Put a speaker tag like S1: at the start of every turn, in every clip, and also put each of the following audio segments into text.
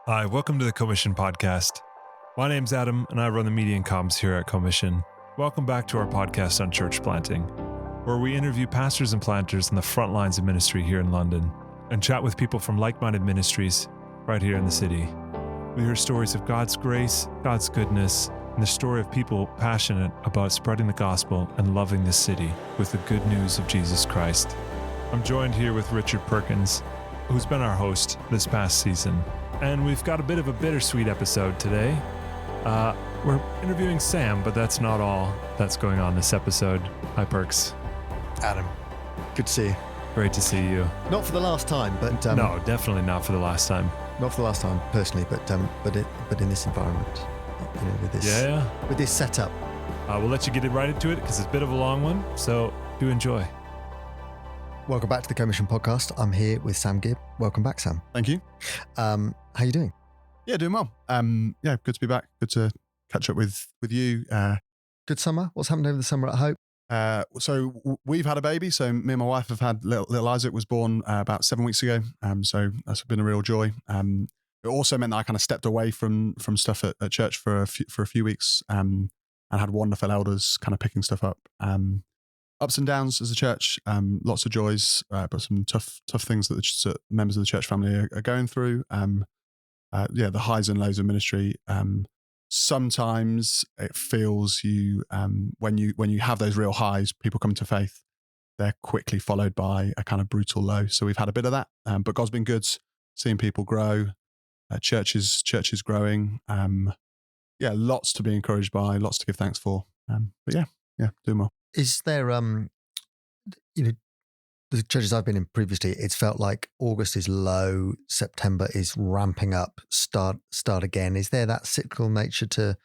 S1: Hi, welcome to the Commission Podcast. My name's Adam, and I run the media and comms here at Commission. Welcome back to our podcast on church planting, where we interview pastors and planters on the front lines of ministry here in London and chat with people from like-minded ministries right here in the city. We hear stories of God's grace, God's goodness, and the story of people passionate about spreading the gospel and loving this city with the good news of Jesus Christ. I'm joined here with Richard Perkins, who's been our host this past season. And we've got a bit of a bittersweet episode today. We're interviewing Sam, but that's not all that's going on this episode. Hi, Perks.
S2: Adam, good to see you.
S1: Great to see you.
S2: Not for the last time, but
S1: no, definitely not for the last time.
S2: Not for the last time personally, but in this environment, with this setup.
S1: We'll let you get it right into it because it's a bit of a long one, so do enjoy.
S2: Welcome back to the Commission Podcast. I'm here with Sam Gibb. Welcome back, Sam.
S3: Thank you.
S2: How you doing?
S3: Yeah, doing well. Good to be back. Good to catch up with you.
S2: Good summer. What's happened over the summer at Hope?
S3: So we've had a baby. So me and my wife have had little Isaac was born about 7 weeks ago. So that's been a real joy. It also meant that I kind of stepped away from stuff at church for a few weeks and had wonderful elders kind of picking stuff up. Ups and downs as a church, lots of joys, but some tough things that the members of the church family are going through. The highs and lows of ministry. Sometimes it feels when you have those real highs, people come to faith. They're quickly followed by a kind of brutal low. So we've had a bit of that, but God's been good, seeing people grow. Churches growing. Lots to be encouraged by, lots to give thanks for. Doing well.
S2: Is there, the churches I've been in previously, it's felt like August is low, September is ramping up, start again. Is there that cyclical nature to,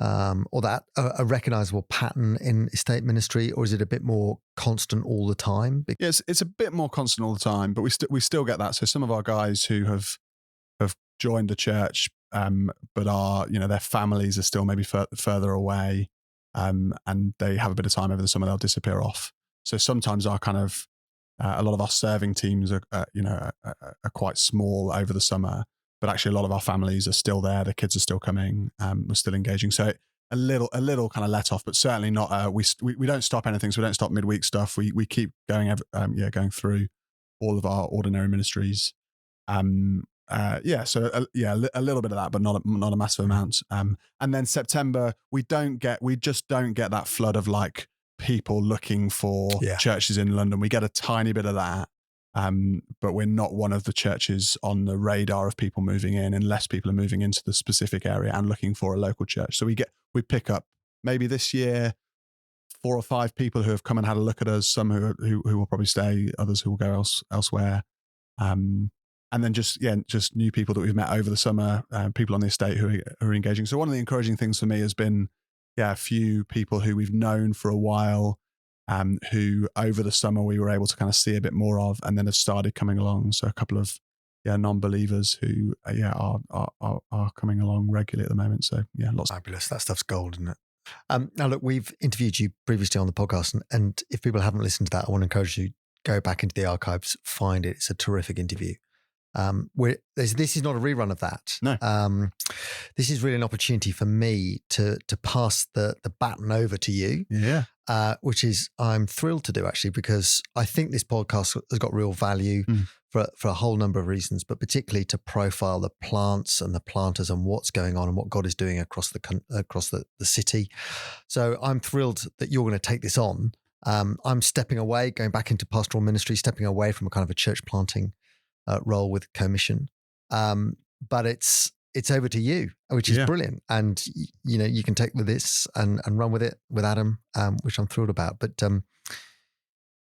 S2: or that a recognizable pattern in estate ministry, or is it a bit more constant all the time?
S3: Yes, it's a bit more constant all the time, but we still get that. So some of our guys who have joined the church, but are, their families are still maybe further away. And they have a bit of time over the summer, they'll disappear off. So sometimes our kind of, a lot of our serving teams are quite small over the summer, but actually a lot of our families are still there. The kids are still coming. We're still engaging. So a little kind of let off, but certainly not, we don't stop anything. So we don't stop midweek stuff. We keep going, going through all of our ordinary ministries. So a little bit of that, but not a massive amount. And then September, we just don't get that flood of like people looking for churches in London. We get a tiny bit of that, but we're not one of the churches on the radar of people moving in, unless people are moving into the specific area and looking for a local church. So we pick up maybe this year 4 or 5 people who have come and had a look at us. Some who will probably stay, others who will go elsewhere. And then just new people that we've met over the summer, people on the estate who are engaging. So one of the encouraging things for me has been, a few people who we've known for a while, who over the summer we were able to kind of see a bit more of, and then have started coming along. So a couple of non-believers who are coming along regularly at the moment. So lots.
S2: Fabulous. That stuff's gold, isn't it? Now look, we've interviewed you previously on the podcast, and if people haven't listened to that, I want to encourage you, go back into the archives, find it. It's a terrific interview. This is not a rerun of that.
S3: No.
S2: This is really an opportunity for me to pass the baton over to you.
S3: Yeah.
S2: Which is I'm thrilled to do, actually, because I think this podcast has got real value for a whole number of reasons, but particularly to profile the plants and the planters and what's going on and what God is doing across the city. So I'm thrilled that you're going to take this on. I'm stepping away, going back into pastoral ministry, stepping away from a kind of a church planting role with Commission, but it's over to you, which is brilliant, and you can take with this and run with it with Adam, which I'm thrilled about. But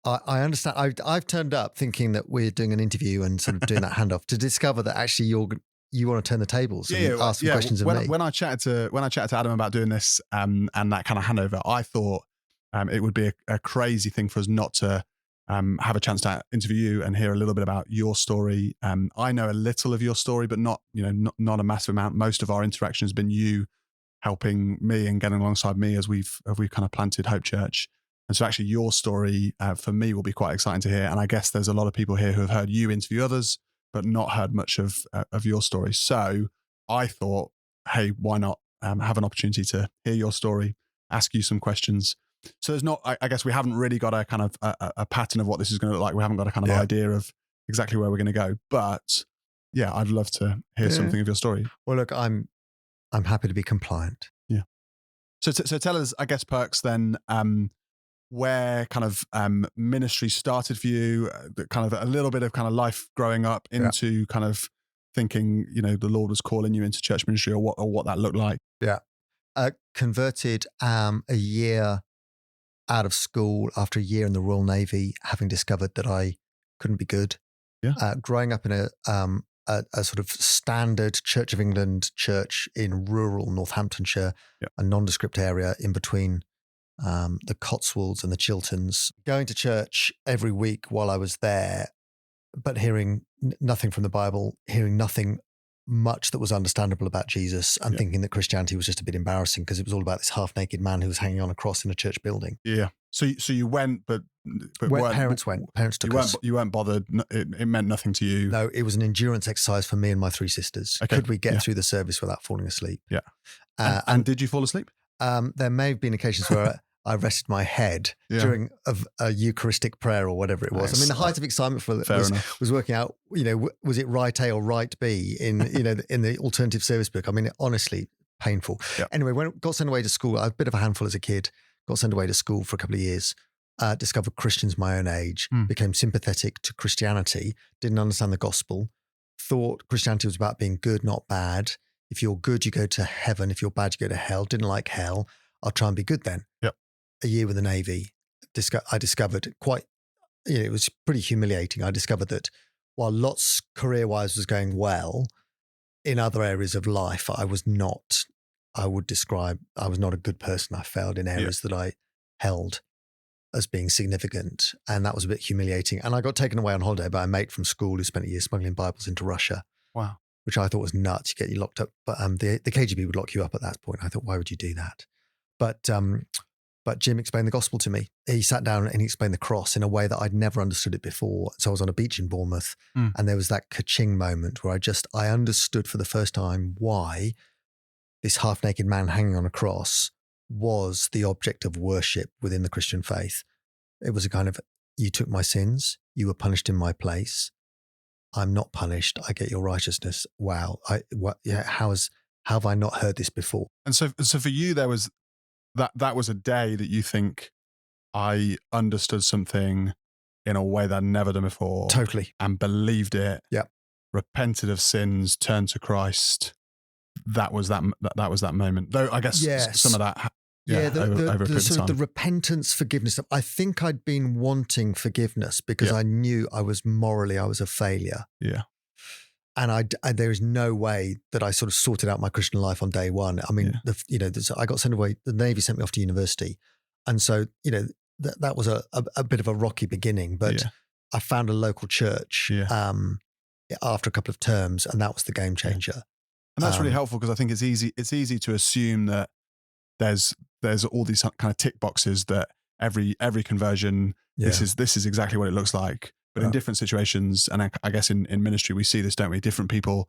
S2: I understand. I've turned up thinking that we're doing an interview and sort of doing that handoff, to discover that actually you want to turn the tables and ask some questions of me.
S3: When I chatted to Adam about doing this and that kind of handover, I thought it would be a crazy thing for us not to have a chance to interview you and hear a little bit about your story. I know a little of your story, but not a massive amount. Most of our interaction has been you helping me and getting alongside me as we've kind of planted Hope Church. And so actually your story for me will be quite exciting to hear. And I guess there's a lot of people here who have heard you interview others not heard much of your story. So I thought, hey, why not have an opportunity to hear your story, ask you some questions. So there's not, I guess we haven't really got a kind of a pattern of what this is going to look like. We haven't got a kind of idea of exactly where we're going to go. But yeah, I'd love to hear something of your story.
S2: Well, look, I'm happy to be compliant.
S3: Yeah. So tell us, I guess, Perks, then, where kind of ministry started for you, kind of a little bit of kind of life growing up into kind of thinking, the Lord was calling you into church ministry, or what that looked like.
S2: Yeah. Converted a year out of school after a year in the Royal Navy, having discovered that I couldn't be good.
S3: Yeah.
S2: Growing up in a sort of standard Church of England church in rural Northamptonshire, a nondescript area in between the Cotswolds and the Chilterns. Going to church every week while I was there, but hearing nothing from the Bible, hearing nothing much that was understandable about Jesus, and thinking that Christianity was just a bit embarrassing because it was all about this half-naked man who was hanging on a cross in a church building.
S3: Yeah. So you went, but
S2: parents went. Parents took us.
S3: You weren't bothered. It meant nothing to you.
S2: No, it was an endurance exercise for me and my 3 sisters.
S3: Okay.
S2: Could we get through the service without falling asleep?
S3: Yeah. And did you fall asleep?
S2: There may have been occasions where I rested my head during a Eucharistic prayer or whatever it was.
S3: Nice.
S2: I mean, the height of excitement for was working out, was it right A or right B in the alternative service book? I mean, honestly, painful.
S3: Yeah.
S2: Anyway, when I got sent away to school, I was a bit of a handful as a kid, got sent away to school for a couple of years, discovered Christians my own age, became sympathetic to Christianity, didn't understand the gospel, thought Christianity was about being good, not bad. If you're good, you go to heaven. If you're bad, you go to hell. Didn't like hell. I'll try and be good then.
S3: Yep.
S2: A year with the Navy, I discovered it was pretty humiliating. I discovered that while lots career-wise was going well, in other areas of life, I was not a good person. I failed in areas that I held as being significant. And that was a bit humiliating. And I got taken away on holiday by a mate from school who spent a year smuggling Bibles into Russia.
S3: Wow.
S2: Which I thought was nuts. You get you locked up. But the KGB would lock you up at that point. I thought, why would you do that? But Jim explained the gospel to me. He sat down and he explained the cross in a way that I'd never understood it before. So I was on a beach in Bournemouth and there was that ka-ching moment where I understood for the first time why this half-naked man hanging on a cross was the object of worship within the Christian faith. It was a kind of, you took my sins, you were punished in my place. I'm not punished. I get your righteousness. Wow. How have I not heard this before?
S3: And so for you, there was that was a day that you think, I understood something in a way that I'd never done before.
S2: Totally.
S3: And believed it.
S2: Yeah.
S3: Repented of sins, turned to Christ. That was that moment. Though I guess some of that.
S2: The repentance, forgiveness. I think I'd been wanting forgiveness because I knew I was a failure.
S3: Yeah.
S2: And there is no way that I sort of sorted out my Christian life on day one. I mean, I got sent away. The Navy sent me off to university, and so that was a bit of a rocky beginning. But I found a local church after a couple of terms, and that was the game changer.
S3: And that's really helpful because I think it's easy to assume that there's all these kind of tick boxes that every conversion this is exactly what it looks like. But in different situations, and I guess in ministry, we see this, don't we? Different people,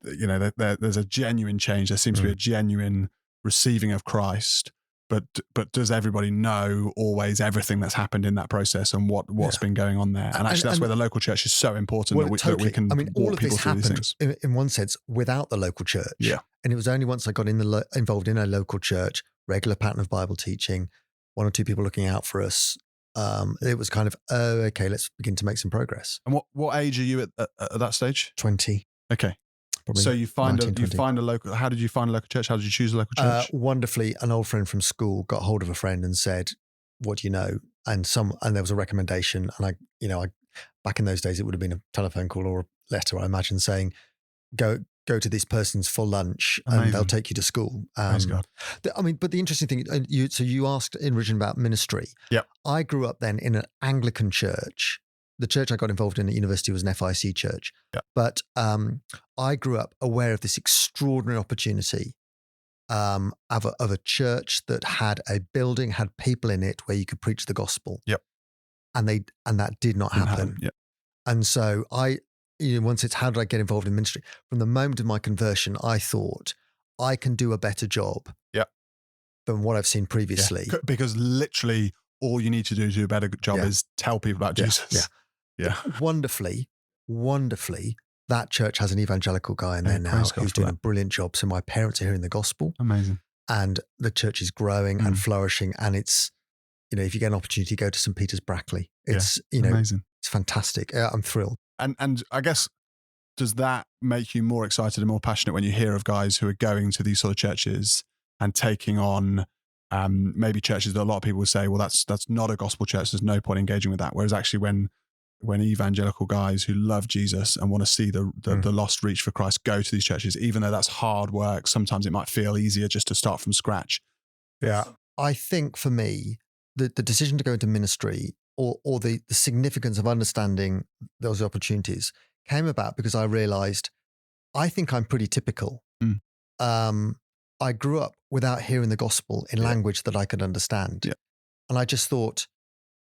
S3: there's a genuine change. There seems to be a genuine receiving of Christ. But does everybody know always everything that's happened in that process and what's been going on there? And actually, that's where the local church is so important that we can.
S2: I mean, all
S3: walk
S2: of
S3: people
S2: this
S3: through these
S2: happened
S3: things.
S2: in one sense without the local church.
S3: Yeah.
S2: And it was only once I got involved in a local church, regular pattern of Bible teaching, 1 or 2 people looking out for us. It was kind of, okay, let's begin to make some progress.
S3: And what age are you at that stage?
S2: 20.
S3: Okay.
S2: Probably
S3: So you find
S2: 19,
S3: a local. How did you find a local church? How did you choose a local church?
S2: Wonderfully, an old friend from school got hold of a friend and said, "What do you know?" And there was a recommendation, and I back in those days it would have been a telephone call or a letter, I imagine, saying, "Go to this person's for lunch, and they'll take you to school."
S3: Praise God.
S2: But the interesting thing, you asked in Richard about ministry.
S3: Yep.
S2: I grew up then in an Anglican church. The church I got involved in at university was an FIC church.
S3: Yep.
S2: But I grew up aware of this extraordinary opportunity of a church that had a building, had people in it where you could preach the gospel.
S3: Yep.
S2: And that did not happen.
S3: Yep.
S2: And so once it's how did I get involved in ministry? From the moment of my conversion, I thought I can do a better job than what I've seen previously.
S3: Yeah. Because literally all you need to do to do a better job is tell people about Jesus. Yeah.
S2: Wonderfully, that church has an evangelical guy in there now who's doing a brilliant job. So my parents are hearing the gospel.
S3: Amazing.
S2: And the church is growing and flourishing. And it's, if you get an opportunity, go to St. Peter's Brackley. It's,
S3: amazing.
S2: It's fantastic. I'm thrilled.
S3: And I guess, does that make you more excited and more passionate when you hear of guys who are going to these sort of churches and taking on maybe churches that a lot of people would say, well, that's not a gospel church. There's no point engaging with that. Whereas actually when evangelical guys who love Jesus and want to see the lost reach for Christ go to these churches, even though that's hard work, sometimes it might feel easier just to start from scratch.
S2: Yeah. I think for me, the decision to go into ministry or the significance of understanding those opportunities came about because I realized I think I'm pretty typical. I grew up without hearing the gospel in language that I could understand. Yeah. And I just thought,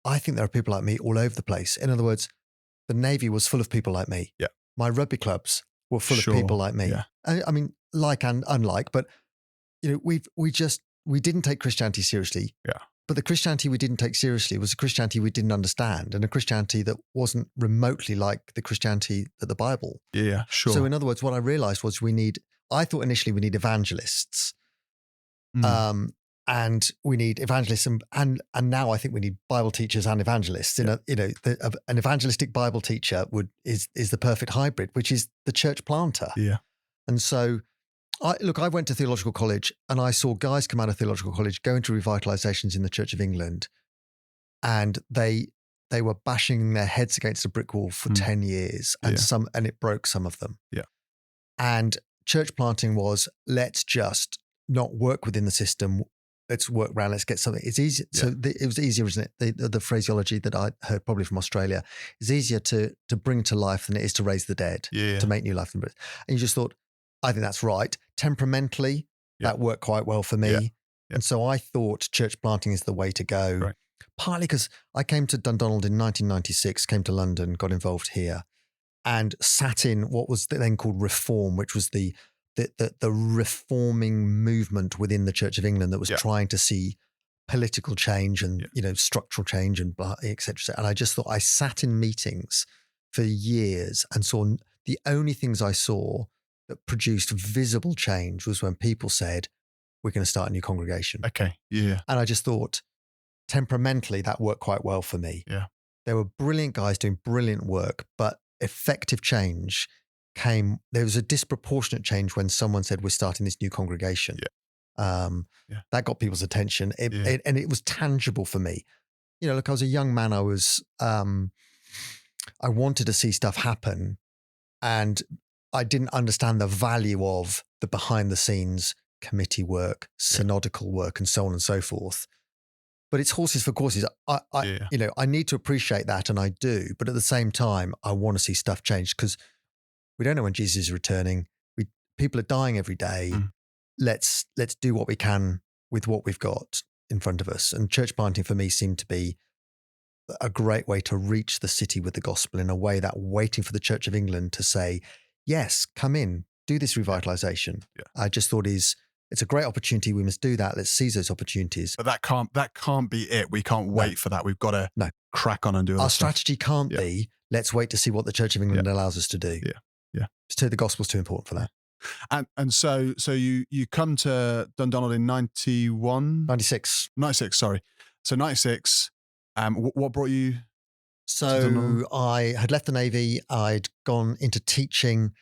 S2: I think there are people like me all over the place. In other words, the Navy was full of people like me. Yeah. My rugby clubs were full of people like me. Yeah. I mean, like and unlike, but we didn't take Christianity seriously. Yeah. But the Christianity we didn't take seriously was a Christianity we didn't understand, and a Christianity that wasn't remotely like the Christianity that the Bible.
S3: Yeah, sure.
S2: So in other words, what I realized was I thought initially we need evangelists. And we need evangelists, and now I think we need Bible teachers and evangelists. An evangelistic Bible teacher is the perfect hybrid, which is the church planter. Yeah. And so, I went to theological college, and I saw guys come out of theological college go into revitalizations in the Church of England, and they were bashing their heads against a brick wall for 10 years, and it broke some of them. Yeah. And church planting was, let's just not work within the system. Let's work around. Let's get something. It's easy. Yeah. So it was easier, isn't it? The phraseology that I heard probably from Australia is easier to bring to life than it is to raise the dead. Yeah. To make new life. And you just thought, I think that's right. Temperamentally, that worked quite well for me. Yeah. Yeah. And so I thought church planting is the way to go. Right. Partly because I came to Dundonald in 1996, came to London, got involved here, and sat in what was then called Reform, which was the reforming movement within the Church of England that was trying to see political change and structural change and blah, et cetera. And I just thought, I sat in meetings for years and saw the only things I saw that produced visible change was when people said, we're going to start a new congregation. Okay. Yeah. And I just thought, temperamentally, that worked quite well for me. Yeah. There were brilliant guys doing brilliant work, but effective change there was a disproportionate change when someone said, we're starting this new congregation. Yeah. That got people's attention. And it was tangible for me. Look, I was a young man. I wanted to see stuff happen, and I didn't understand the value of the behind the scenes committee work, synodical work, and so on and so forth. But it's horses for courses. I need to appreciate that, and I do. But at the same time, I want to see stuff change because we don't know when Jesus is returning. People are dying every day. Let's do what we can with what we've got in front of us. And church planting for me seemed to be a great way to reach the city with the gospel in a way that waiting for the Church of England to say, yes, come in, do this revitalization. Yeah. I just thought it's a great opportunity. We must do that. Let's seize those opportunities.
S3: But that can't be it. We can't wait for that. We've got to crack on and do it.
S2: Our strategy can't be, let's wait to see what the Church of England allows us to do. Yeah. Yeah. The gospel's too important for that.
S3: And so you come to Dundonald in
S2: 96, sorry.
S3: So 96, what brought you?
S2: So I had left the Navy. I'd gone into teaching.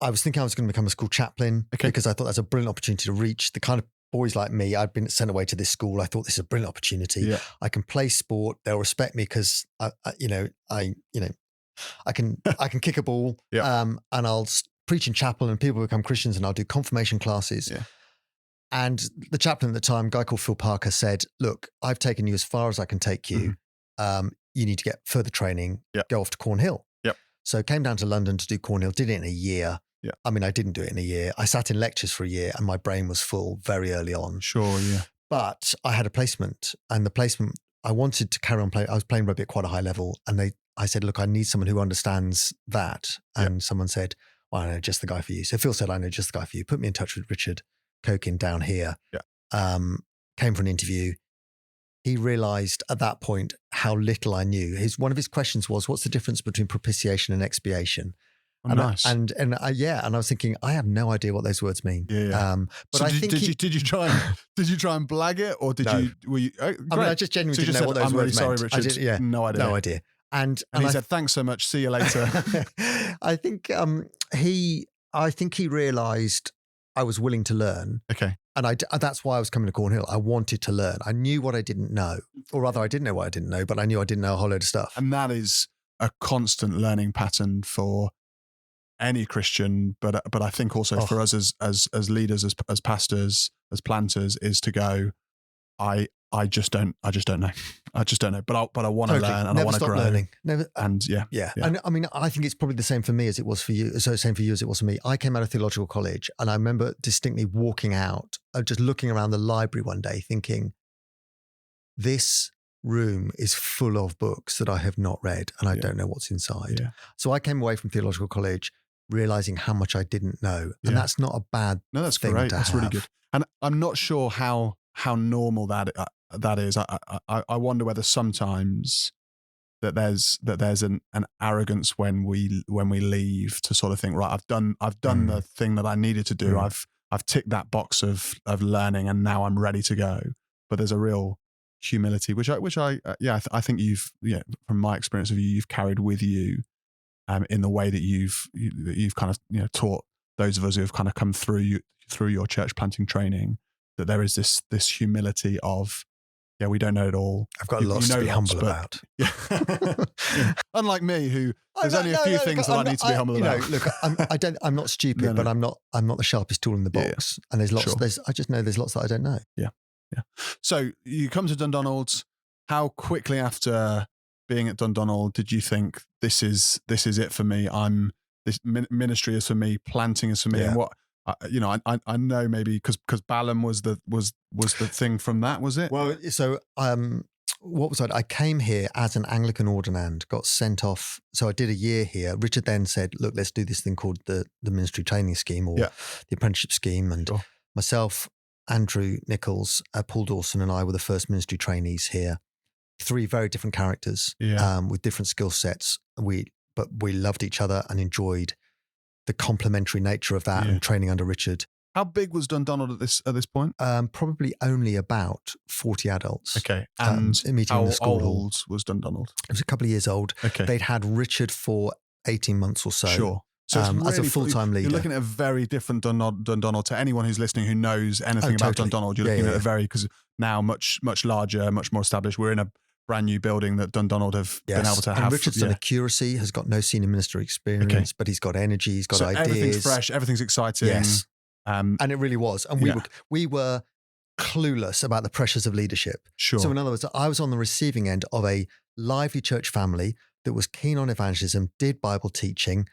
S2: I was thinking I was going to become a school chaplain because I thought that's a brilliant opportunity to reach the kind of boys like me. I'd been sent away to this school. I thought this is a brilliant opportunity. Yeah. I can play sport. They'll respect me because I can kick a ball. Yeah. And I'll preach in chapel and people become Christians, and I'll do confirmation classes. Yeah. And the chaplain at the time, a guy called Phil Parker, said, look, I've taken you as far as I can take you. Mm-hmm. You need to get further training. Yep. Go off to Cornhill. Yep. So came down to London to do Cornhill, did it in a year. Yeah. I mean, I didn't do it in a year. I sat in lectures for a year and my brain was full very early on.
S3: Sure, yeah.
S2: But I had a placement, and the placement, I wanted to carry on playing. I was playing rugby at quite a high level, and I said, look, I need someone who understands that. And someone said, well, I know just the guy for you. So Phil said, I know just the guy for you. Put me in touch with Richard Perkins down here. Came for an interview. He realized at that point how little I knew. One of his questions was, what's the difference between propitiation and expiation?
S3: Oh, nice.
S2: And I was thinking, I have no idea what those words mean.
S3: But so did you try and blag it, or were you? Oh,
S2: I mean, I just genuinely didn't know what those words meant.
S3: Sorry, Richard. No idea.
S2: And
S3: he said, thanks so much. See you later.
S2: I think he realized I was willing to learn.
S3: Okay.
S2: And that's why I was coming to Cornhill. I wanted to learn. I knew what I didn't know, or rather I didn't know what I didn't know, but I knew I didn't know a whole load of stuff.
S3: And that is a constant learning pattern for any Christian, but I think also for us as leaders, as pastors, as planters, is to go, I just don't know. But I want to learn, and I want to grow.
S2: Learning. Never.
S3: And yeah.
S2: And I mean, I think it's probably the same for me as it was for you. So same for you as it was for me. I came out of theological college, and I remember distinctly walking out, just looking around the library one day, thinking, this room is full of books that I have not read, and I don't know what's inside. Yeah. So I came away from theological college realizing how much I didn't know, and that's not a bad.
S3: No, that's
S2: thing
S3: great.
S2: To
S3: that's
S2: have.
S3: Really good. And I'm not sure how normal that is. I wonder whether sometimes that there's an arrogance when we leave to sort of think, right, I've done the thing that I needed to do. I've ticked that box of learning, and now I'm ready to go. But there's a real humility, which I think you've, from my experience of you've carried with you, in the way that you've kind of taught those of us who have kind of come through your church planting training, that there is this humility of, we don't know it all.
S2: I've got lots to be humble about.
S3: Yeah. Unlike me, who there's only a few things that I need to be humble about.
S2: Look, I'm not stupid, but I'm not the sharpest tool in the box. And there's lots. Sure. I just know there's lots that I don't know.
S3: Yeah. So you come to Dundonald. How quickly after being at Dundonald did you think this is it for me? This ministry is for me. Planting is for me. Yeah. And what? I know maybe because Balaam was the thing from that, was it?
S2: Well, so what was I came here as an Anglican ordinand, got sent off. So I did a year here. Richard then said, look, let's do this thing called the ministry training scheme, or the apprenticeship scheme. And myself, Andrew Nichols, Paul Dawson and I were the first ministry trainees here. 3 very different characters with different skill sets. But we loved each other and enjoyed the complementary nature of that and training under Richard.
S3: How big was Dundonald at this point?
S2: Probably only about 40 adults.
S3: Okay. And
S2: meeting
S3: how
S2: in the school
S3: old was Dundonald?
S2: It was a couple of years old.
S3: Okay.
S2: They'd had Richard for 18 months or so.
S3: Sure. So really,
S2: as a full-time leader.
S3: You're looking at a very different Dundonald. To anyone who's listening who knows anything about Dundonald, you're looking at a very, because now much larger, much more established. We're in a brand new building that Dundonald have been able to have.
S2: And Richard's done a curacy, has got no senior minister experience, but he's got energy, he's got ideas.
S3: Everything's fresh, everything's exciting.
S2: Yes. And it really was. And we were clueless about the pressures of leadership.
S3: Sure.
S2: So in other words, I was on the receiving end of a lively church family that was keen on evangelism, did Bible teaching.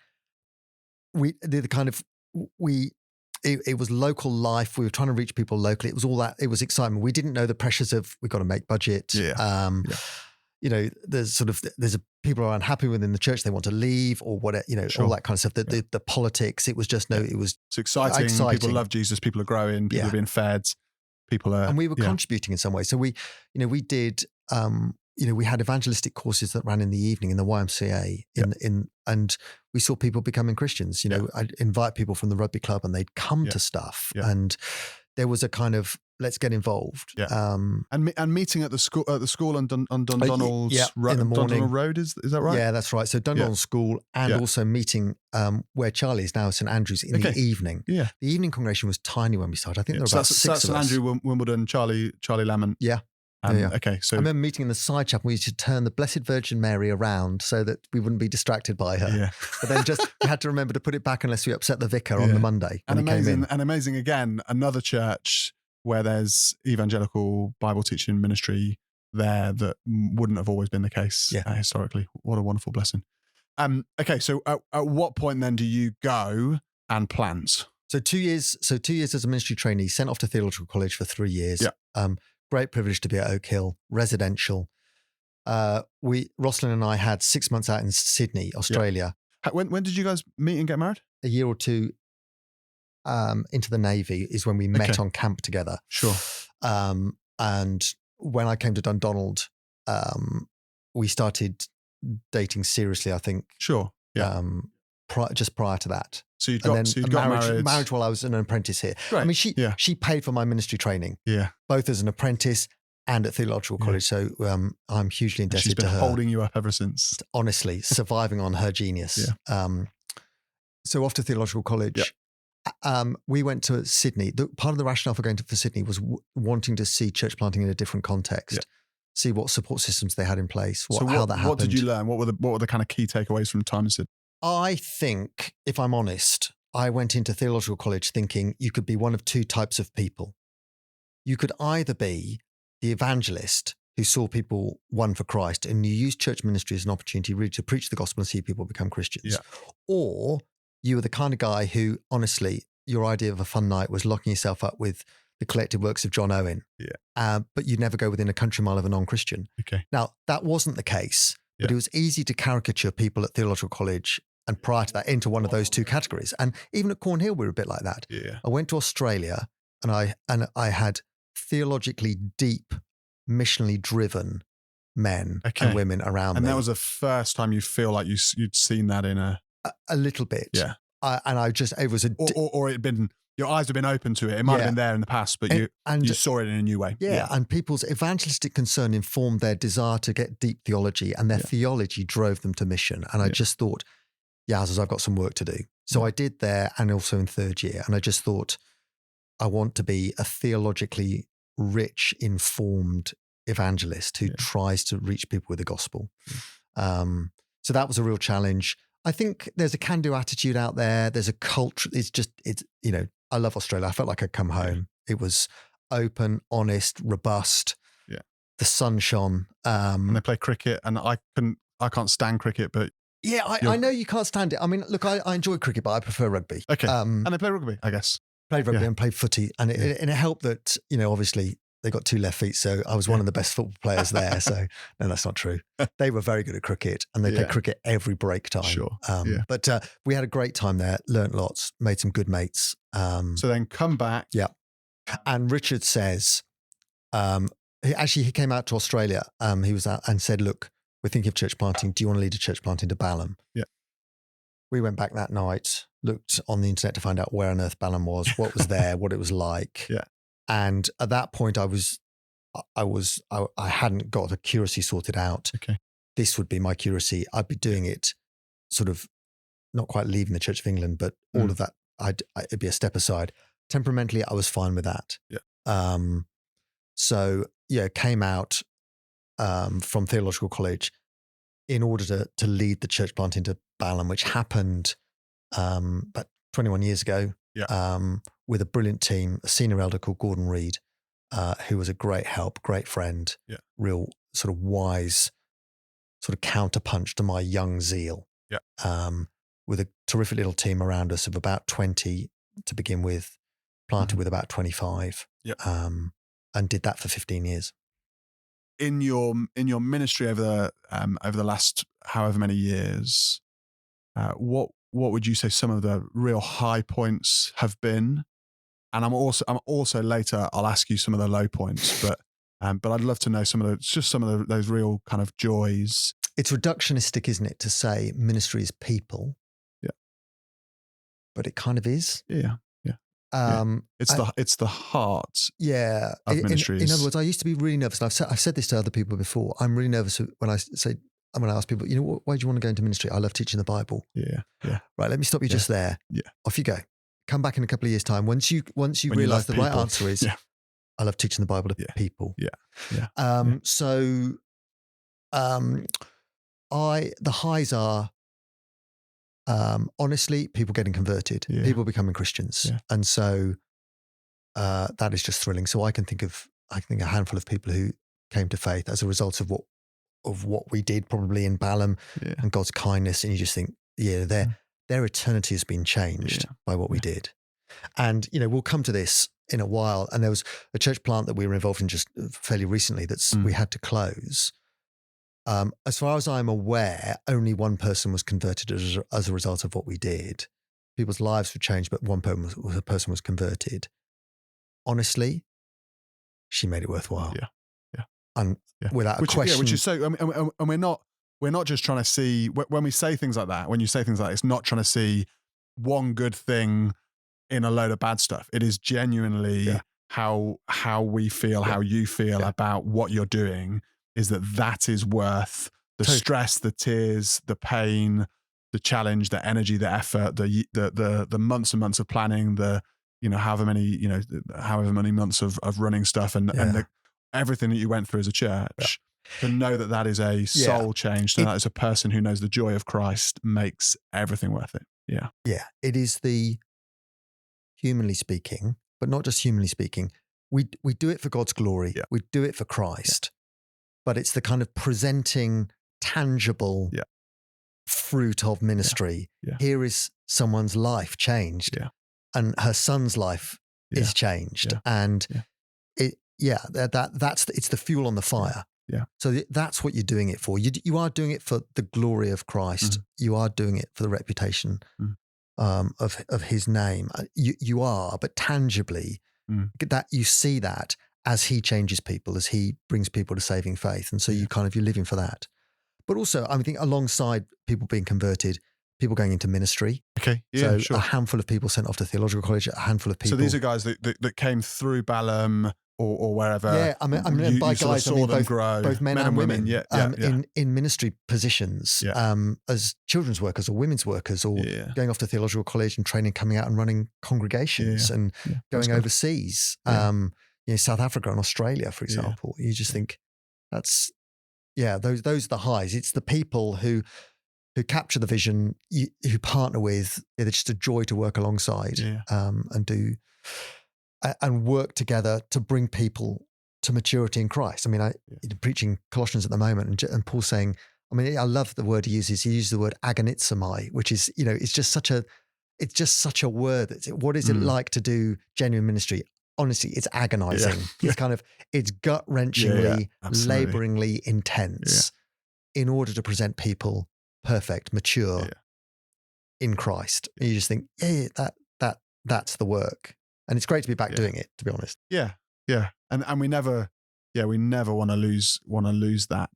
S2: It was local life. We were trying to reach people locally. It was all that. It was excitement. We didn't know the pressures of, we've got to make budget. There's people are unhappy within the church. They want to leave or whatever, all that kind of stuff. The politics, it was just, it's
S3: exciting. People love Jesus. People are growing. People are being fed. People are,
S2: and we were contributing in some way. So we did, we had evangelistic courses that ran in the evening in the YMCA and we saw people becoming Christians. I'd invite people from the rugby club and they'd come to stuff, and there was a kind of, let's get involved.
S3: And meeting at the school on Dundonald
S2: in the morning.
S3: Dundonald Road, is that right?
S2: Yeah, that's right. So Dundonald School, and also meeting where Charlie is now, St Andrews, in the evening. Yeah, the evening congregation was tiny when we started. I think there were about 6 of us.
S3: St Andrew, Wimbledon, Charlie Lamont.
S2: Yeah.
S3: Okay, so
S2: I remember meeting in the side chapel. We used to turn the Blessed Virgin Mary around so that we wouldn't be distracted by her. Yeah. But then we had to remember to put it back unless we upset the vicar on the Monday.
S3: And amazing again, another church where there's evangelical Bible teaching ministry there that wouldn't have always been the case historically. What a wonderful blessing. Okay, so at what point then do you go and plant?
S2: So 2 years as a ministry trainee, sent off to theological college for 3 years. Yeah. Great privilege to be at Oak Hill, residential. Rosalind and I had 6 months out in Sydney, Australia.
S3: When did you guys meet and get married?
S2: A year or two into the Navy is when we met on camp together.
S3: Sure.
S2: And when I came to Dundonald, we started dating seriously, I think.
S3: Sure. Yeah.
S2: Just prior to that.
S3: So you got married.
S2: Marriage while I was an apprentice here.
S3: Right.
S2: I mean, she paid for my ministry training.
S3: Yeah.
S2: Both as an apprentice and at theological college. So I'm hugely indebted to her.
S3: She's been holding you up ever since.
S2: Honestly, surviving on her genius.
S3: Yeah.
S2: So after theological college, we went to Sydney. Part of the rationale for going for Sydney was wanting to see church planting in a different context, see what support systems they had in place, how that happened.
S3: What did you learn? What were the kind of key takeaways from time in Sydney?
S2: I think, if I'm honest, I went into theological college thinking you could be one of two types of people. You could either be the evangelist who saw people won for Christ and you used church ministry as an opportunity really to preach the gospel and see people become Christians. Or you were the kind of guy who, honestly, your idea of a fun night was locking yourself up with the collected works of John Owen. But you'd never go within a country mile of a non-Christian.
S3: Okay.
S2: Now, that wasn't the case, but it was easy to caricature people at theological college and prior to that into one of those two categories. And even at Cornhill, we were a bit like that.
S3: Yeah.
S2: I went to Australia and I had theologically deep, missionally driven men and women around me.
S3: And that was the first time you feel like you'd seen that in a
S2: little bit.
S3: Yeah.
S2: It was
S3: or it'd been, your eyes had been open to it. It might have been there in the past, but you saw it in a new way.
S2: Yeah. And people's evangelistic concern informed their desire to get deep theology, and their theology drove them to mission. And I just thought, I've got some work to do. So I did there, and also in third year. And I just thought, I want to be a theologically rich, informed evangelist who tries to reach people with the gospel. So that was a real challenge. I think there's a can-do attitude out there. There's a culture. I love Australia. I felt like I'd come home. It was open, honest, robust.
S3: Yeah.
S2: The sun shone.
S3: And they play cricket, and I can't stand cricket, but
S2: I know you can't stand it. I mean, look, I enjoy cricket, but I prefer rugby.
S3: Okay. And they play rugby, I guess.
S2: Played rugby and played footy. And it helped that, obviously they got 2 left feet. So I was one of the best football players there. So no, that's not true. They were very good at cricket, and they played cricket every break time.
S3: Sure.
S2: But we had a great time there, learnt lots, made some good mates.
S3: So then come back.
S2: Yeah. And Richard says, he came out to Australia. He was out and said, look, we're thinking of church planting. Do you want to lead a church planting to Balham? Yeah. We went back that night, looked on the internet to find out where on earth Balham was, what was there, what it was like.
S3: Yeah.
S2: And at that point, I hadn't got the curacy sorted out.
S3: Okay.
S2: This would be my curacy. I'd be doing it, sort of, not quite leaving the Church of England, but all of that. It'd be a step aside. Temperamentally, I was fine with that.
S3: Yeah.
S2: Came out from theological college in order to lead the church plant into Balham, which happened about 21 years ago.
S3: Yeah.
S2: With a brilliant team, a senior elder called Gordon Reed, who was a great help, great friend, real sort of wise sort of counterpunch to my young zeal.
S3: Yeah.
S2: With a terrific little team around us of about 20 to begin with, planted with about 25.
S3: Yeah.
S2: And did that for 15 years.
S3: In your ministry over the last however many years, what would you say some of the real high points have been? And I'm also later I'll ask you some of the low points, but I'd love to know some of those real kind of joys.
S2: It's reductionistic, isn't it, to say ministry is people?
S3: Yeah.
S2: But it kind of is.
S3: Yeah. It's the heart.
S2: Yeah.
S3: Of ministries.
S2: In other words, I used to be really nervous, and I've said this to other people before. I'm really nervous when I ask people, why do you want to go into ministry? I love teaching the Bible.
S3: Yeah. Yeah.
S2: Right. Let me stop you just there.
S3: Yeah.
S2: Off you go. Come back in a couple of years' time. Once you realise the right answer is, I love teaching the Bible to people.
S3: Yeah. Yeah.
S2: So, the highs are, honestly, people getting converted, people becoming Christians.
S3: Yeah.
S2: And so, that is just thrilling. So I think a handful of people who came to faith as a result of what we did probably in Balham and God's kindness. And you just think, their eternity has been changed by what we did. And, we'll come to this in a while. And there was a church plant that we were involved in just fairly recently we had to close. As far as I'm aware, only one person was converted as a result of what we did. People's lives were changed, but one person was converted. Honestly, she made it worthwhile.
S3: Yeah.
S2: And without a question.
S3: Which is so, and we're not just trying to see, when we say things like that, when you say things like that, it's not trying to see one good thing in a load of bad stuff. It is genuinely how we feel, how you feel about what you're doing, is that is worth the stress, the tears, the pain, the challenge, the energy, the effort, the months and months of planning, however many months of running stuff and everything that you went through as a church. To know that is a soul change, to know that is a person who knows the joy of Christ, makes everything worth it. Yeah.
S2: Yeah. It is humanly speaking, but not just humanly speaking, we do it for God's glory. Yeah. We do it for Christ. But it's the kind of presenting tangible fruit of ministry. Yeah. Here is someone's life changed, and her son's life is changed, and it's the fuel on the fire.
S3: Yeah.
S2: So that's what you're doing it for. You are doing it for the glory of Christ. You are doing it for the reputation of His name. You are, but tangibly, that you see that as He changes people, as He brings people to saving faith. And so you're living for that. But also, I think alongside people being converted, people going into ministry.
S3: Okay. Yeah,
S2: so
S3: sure.
S2: A handful of people sent off to theological college, a handful of people.
S3: So these are guys that came through Balham or wherever.
S2: Yeah, I mean, by guys, I mean both men and women. In ministry positions, as children's workers or women's workers, or going off to theological college and training, coming out and running congregations and going overseas. South Africa and Australia, for example. You just think those are the highs. It's the people who capture the vision, who partner with. They're just a joy to work alongside and work together to bring people to maturity in Christ. I mean, I'm preaching Colossians at the moment, and Paul's saying, I mean, I love the word he uses. He uses the word agonizomai, which is, it's just such a word. What is it like to do genuine ministry? Honestly, it's agonizing. It's gut-wrenchingly, laboringly intense in order to present people perfect, mature in Christ. And you just think, that's the work. And it's great to be back doing it, to be honest.
S3: Yeah. Yeah. And we never want to lose that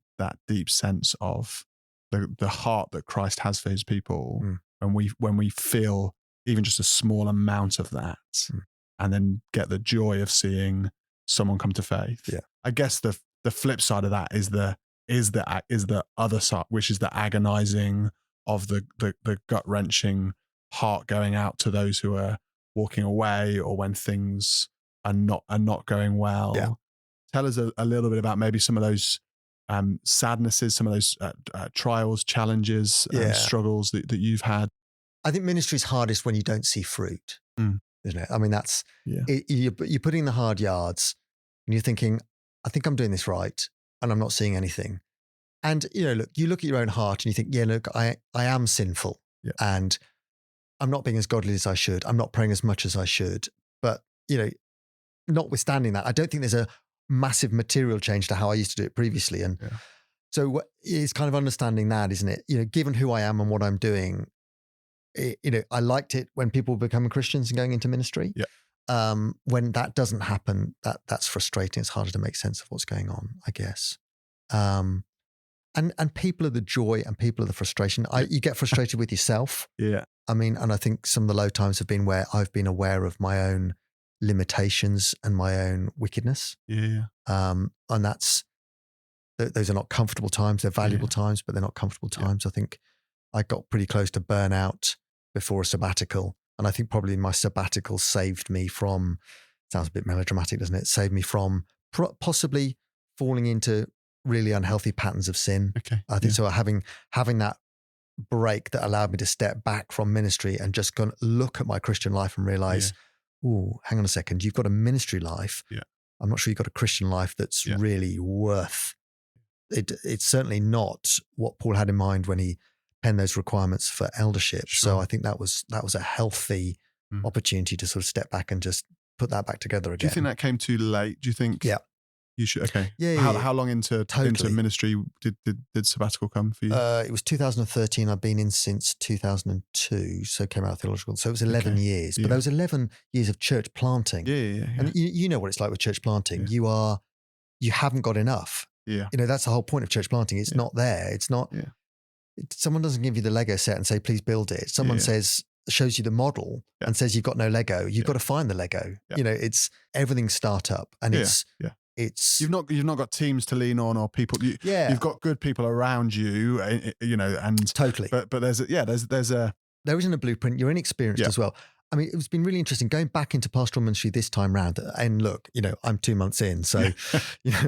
S3: deep sense of the heart that Christ has for His people. When we feel even just a small amount of that, and then get the joy of seeing someone come to faith. Yeah. I guess the flip side of that is the other side, which is the agonizing of the gut-wrenching heart going out to those who are walking away, or when things are not going well. Yeah. Tell us a little bit about maybe some of those sadnesses, some of those trials, challenges, struggles that you've had.
S2: I think ministry is hardest when you don't see fruit. Isn't it? I mean, that's you're putting in the hard yards and you're thinking, I think I'm doing this right, and I'm not seeing anything. And you look at your own heart and you think, I am sinful, and I'm not being as godly as I should. I'm not praying as much as I should. But notwithstanding that, I don't think there's a massive material change to how I used to do it previously. And so it's kind of understanding that, isn't it? Given who I am and what I'm doing. I liked it when people were becoming Christians and going into ministry. Yeah. When that doesn't happen, that's frustrating. It's harder to make sense of what's going on, I guess. And people are the joy and people are the frustration. You get frustrated with yourself. Yeah. I mean, and I think some of the low times have been where I've been aware of my own limitations and my own wickedness. Yeah. And those are not comfortable times. They're valuable times, but they're not comfortable times. I think I got pretty close to burnout before a sabbatical. And I think probably my sabbatical saved me from, sounds a bit melodramatic, doesn't it? Saved me from possibly falling into really unhealthy patterns of sin. Okay. I think so. Having that break that allowed me to step back from ministry and just go and look at my Christian life and realize, hang on a second, you've got a ministry life. Yeah. I'm not sure you've got a Christian life that's really worth it. It's certainly not what Paul had in mind when he penned those requirements for eldership. Sure. So I think that was a healthy opportunity to sort of step back and just put that back together again.
S3: Do you think that came too late? Do you think?
S2: Yeah.
S3: You should. Okay.
S2: Yeah.
S3: How long into
S2: Totally.
S3: ministry did sabbatical come for you?
S2: It was 2013. I've been in since 2002. So came out of theological. So it was 11 years. But those 11 years of church planting.
S3: Yeah.
S2: And you know what it's like with church planting.
S3: Yeah.
S2: You haven't got enough.
S3: Yeah.
S2: That's the whole point of church planting. It's not there. It's not.
S3: Yeah.
S2: Someone doesn't give you the Lego set and say, please build it. Someone shows you the model and says you've got no Lego. You've got to find the Lego.
S3: Yeah.
S2: It's everything's startup, and it's
S3: you've not got teams to lean on or people. You've got good people around you. And
S2: totally.
S3: But there
S2: isn't a blueprint. You're inexperienced as well. I mean, it's been really interesting going back into pastoral ministry this time round. And look, I'm 2 months in, so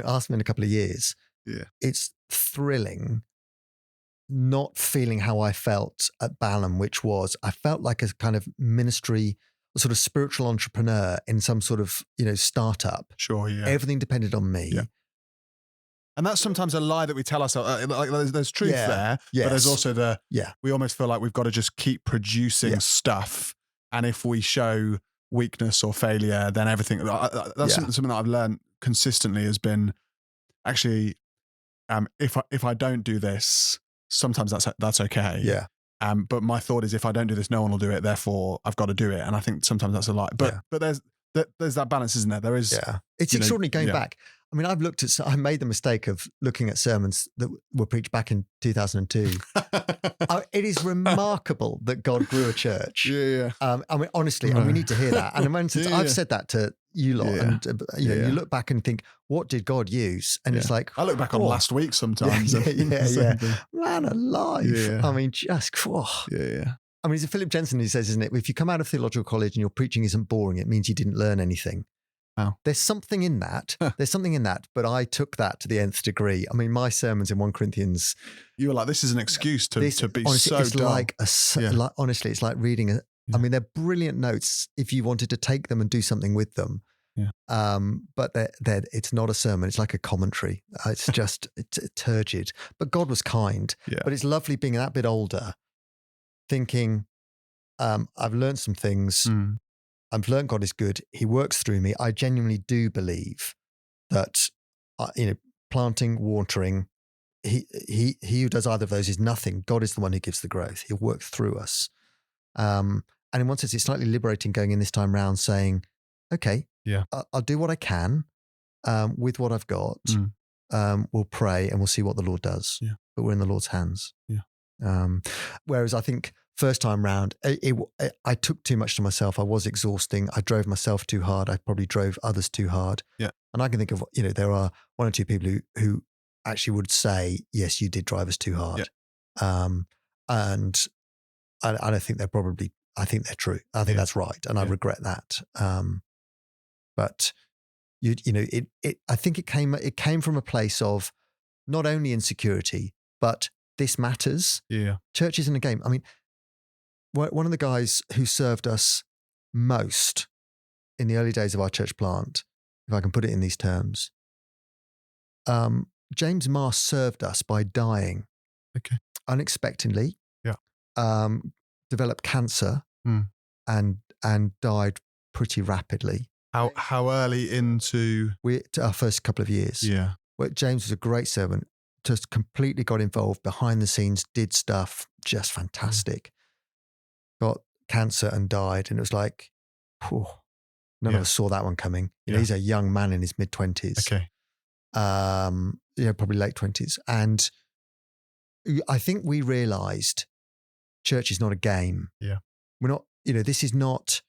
S2: ask me in a couple of years.
S3: Yeah,
S2: it's thrilling. Not feeling how I felt at Balham, which was I felt like a kind of ministry, a sort of spiritual entrepreneur in some sort of startup.
S3: Sure, yeah.
S2: Everything depended on me.
S3: Yeah. And that's sometimes a lie that we tell ourselves. Like there's truth there, but there's also we almost feel like we've got to just keep producing stuff, and if we show weakness or failure, then everything. That's something that I've learned consistently has been actually, if I don't do this. Sometimes that's okay.
S2: Yeah.
S3: But my thought is, if I don't do this, no one will do it. Therefore, I've got to do it. And I think sometimes that's a lie. But there's that balance, isn't there? There is.
S2: Yeah. It's extraordinary going back. I mean, I made the mistake of looking at sermons that were preached back in 2002. It is remarkable that God grew a church.
S3: Yeah.
S2: I mean, honestly, and we need to hear that. And I've said that to you lot, and you look back and think, what did God use? And it's like,
S3: I look back on last week sometimes.
S2: Man alive. Yeah. I mean, just,
S3: Yeah.
S2: I mean, it's Philip Jensen who says, isn't it? If you come out of theological college and your preaching isn't boring, it means you didn't learn anything.
S3: Wow.
S2: There's something in that. There's something in that. But I took that to the nth degree. I mean, my sermons in 1 Corinthians.
S3: You were like, this is an excuse to be
S2: honestly,
S3: so
S2: it's
S3: dull.
S2: Honestly, it's like reading I mean, they're brilliant notes if you wanted to take them and do something with them.
S3: Yeah.
S2: But it's not a sermon. It's like a commentary. It's just it's turgid. But God was kind.
S3: Yeah.
S2: But it's lovely being that bit older, thinking, I've learned some things. I've learned God is good. He works through me. I genuinely do believe that, planting, watering, he who does either of those is nothing. God is the one who gives the growth. He'll work through us. And in one sense, it's slightly liberating going in this time round saying, okay, I'll do what I can with what I've got. We'll pray and we'll see what the Lord does. Yeah. But we're in the Lord's hands.
S3: Yeah.
S2: Whereas I think first time round, I took too much to myself. I was exhausting. I drove myself too hard. I probably drove others too hard.
S3: Yeah.
S2: And I can think of, there are 1 or 2 people who actually would say, yes, you did drive us too hard. Yeah. And I think I think they're true. I think that's right. And I regret that. But I think it came from a place of not only insecurity, but this matters.
S3: Yeah.
S2: Church isn't a game. I mean, one of the guys who served us most in the early days of our church plant, if I can put it in these terms, James Marr served us by dying unexpectedly. Yeah. Developed cancer and died pretty rapidly.
S3: How early into
S2: our first couple of years?
S3: Yeah.
S2: Where James was a great servant, just completely got involved behind the scenes, did stuff, just fantastic. Got cancer and died, and it was like, none of us saw that one coming. He's a young man in his mid-20s.
S3: Okay.
S2: Probably late 20s. And I think we realized church is not a game.
S3: Yeah.
S2: We're not, this is not,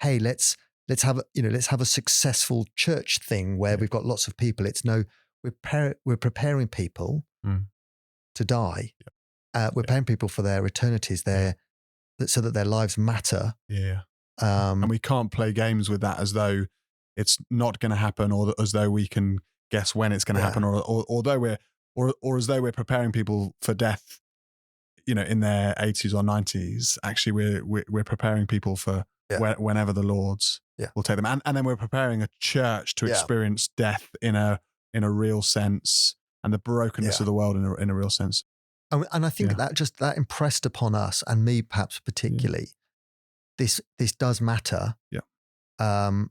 S2: hey, let's have a successful church thing where we've got lots of people. It's no, we're preparing people to die. Yeah. We're preparing people for their eternities so that their lives matter.
S3: Yeah. And we can't play games with that as though it's not going to happen, or as though we can guess when it's going to happen, or as though we're preparing people for death, in their 80s or 90s. Actually, we're preparing people for whenever the Lord's will take them, and then we're preparing a church to experience death in a real sense, and the brokenness of the world in a real sense.
S2: And I think that impressed upon us, and me perhaps particularly. This does matter.
S3: Yeah.
S2: And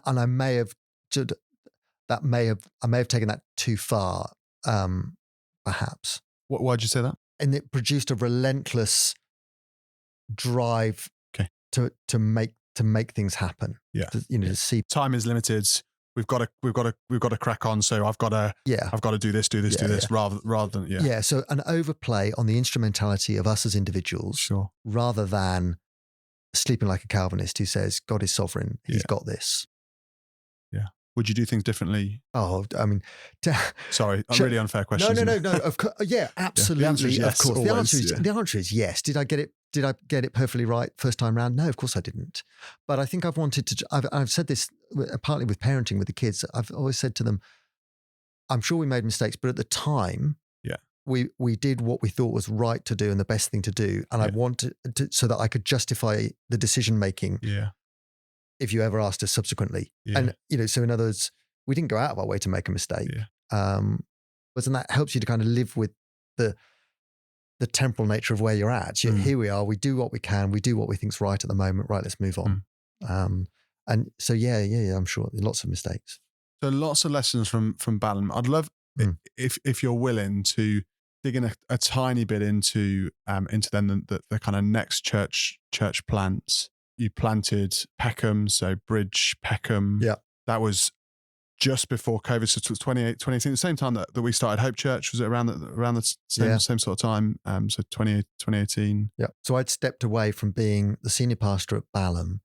S2: I may have I may have taken that too far, perhaps.
S3: Why'd you say that?
S2: And it produced a relentless drive to make things happen.
S3: Yeah.
S2: To see
S3: time is limited. We've got to crack on. So I've got to do this, rather than.
S2: Yeah. So an overplay on the instrumentality of us as individuals,
S3: Sure.
S2: rather than sleeping like a Calvinist who says God is sovereign. He's got this.
S3: Yeah. Would you do things differently?
S2: Oh, I mean,
S3: sorry, a really unfair question.
S2: No. Of course, yeah, absolutely.
S3: The answer is yes,
S2: of course,
S3: always,
S2: the answer is yes. Did I get it perfectly right first time round? No, of course I didn't. But I think I've wanted to. I've said this partly with parenting with the kids. I've always said to them, I'm sure we made mistakes, but at the time, we did what we thought was right to do and the best thing to do, and I wanted to, so that I could justify the decision making.
S3: Yeah.
S2: If you ever asked us subsequently. And, so in other words, we didn't go out of our way to make a mistake. But then that helps you to kind of live with the temporal nature of where you're at. Here we are, we do what we can, we do what we think's right at the moment. Right, let's move on. And so, I'm sure lots of mistakes.
S3: So lots of lessons from Balaam. I'd love if you're willing to dig in a tiny bit into then the kind of next church plants. You planted Peckham, so Bridge, Peckham.
S2: Yeah.
S3: That was just before COVID, so it was 2018, the same time that we started Hope Church. Was it around the same sort of time? So 2018.
S2: Yeah. So I'd stepped away from being the senior pastor at Balaam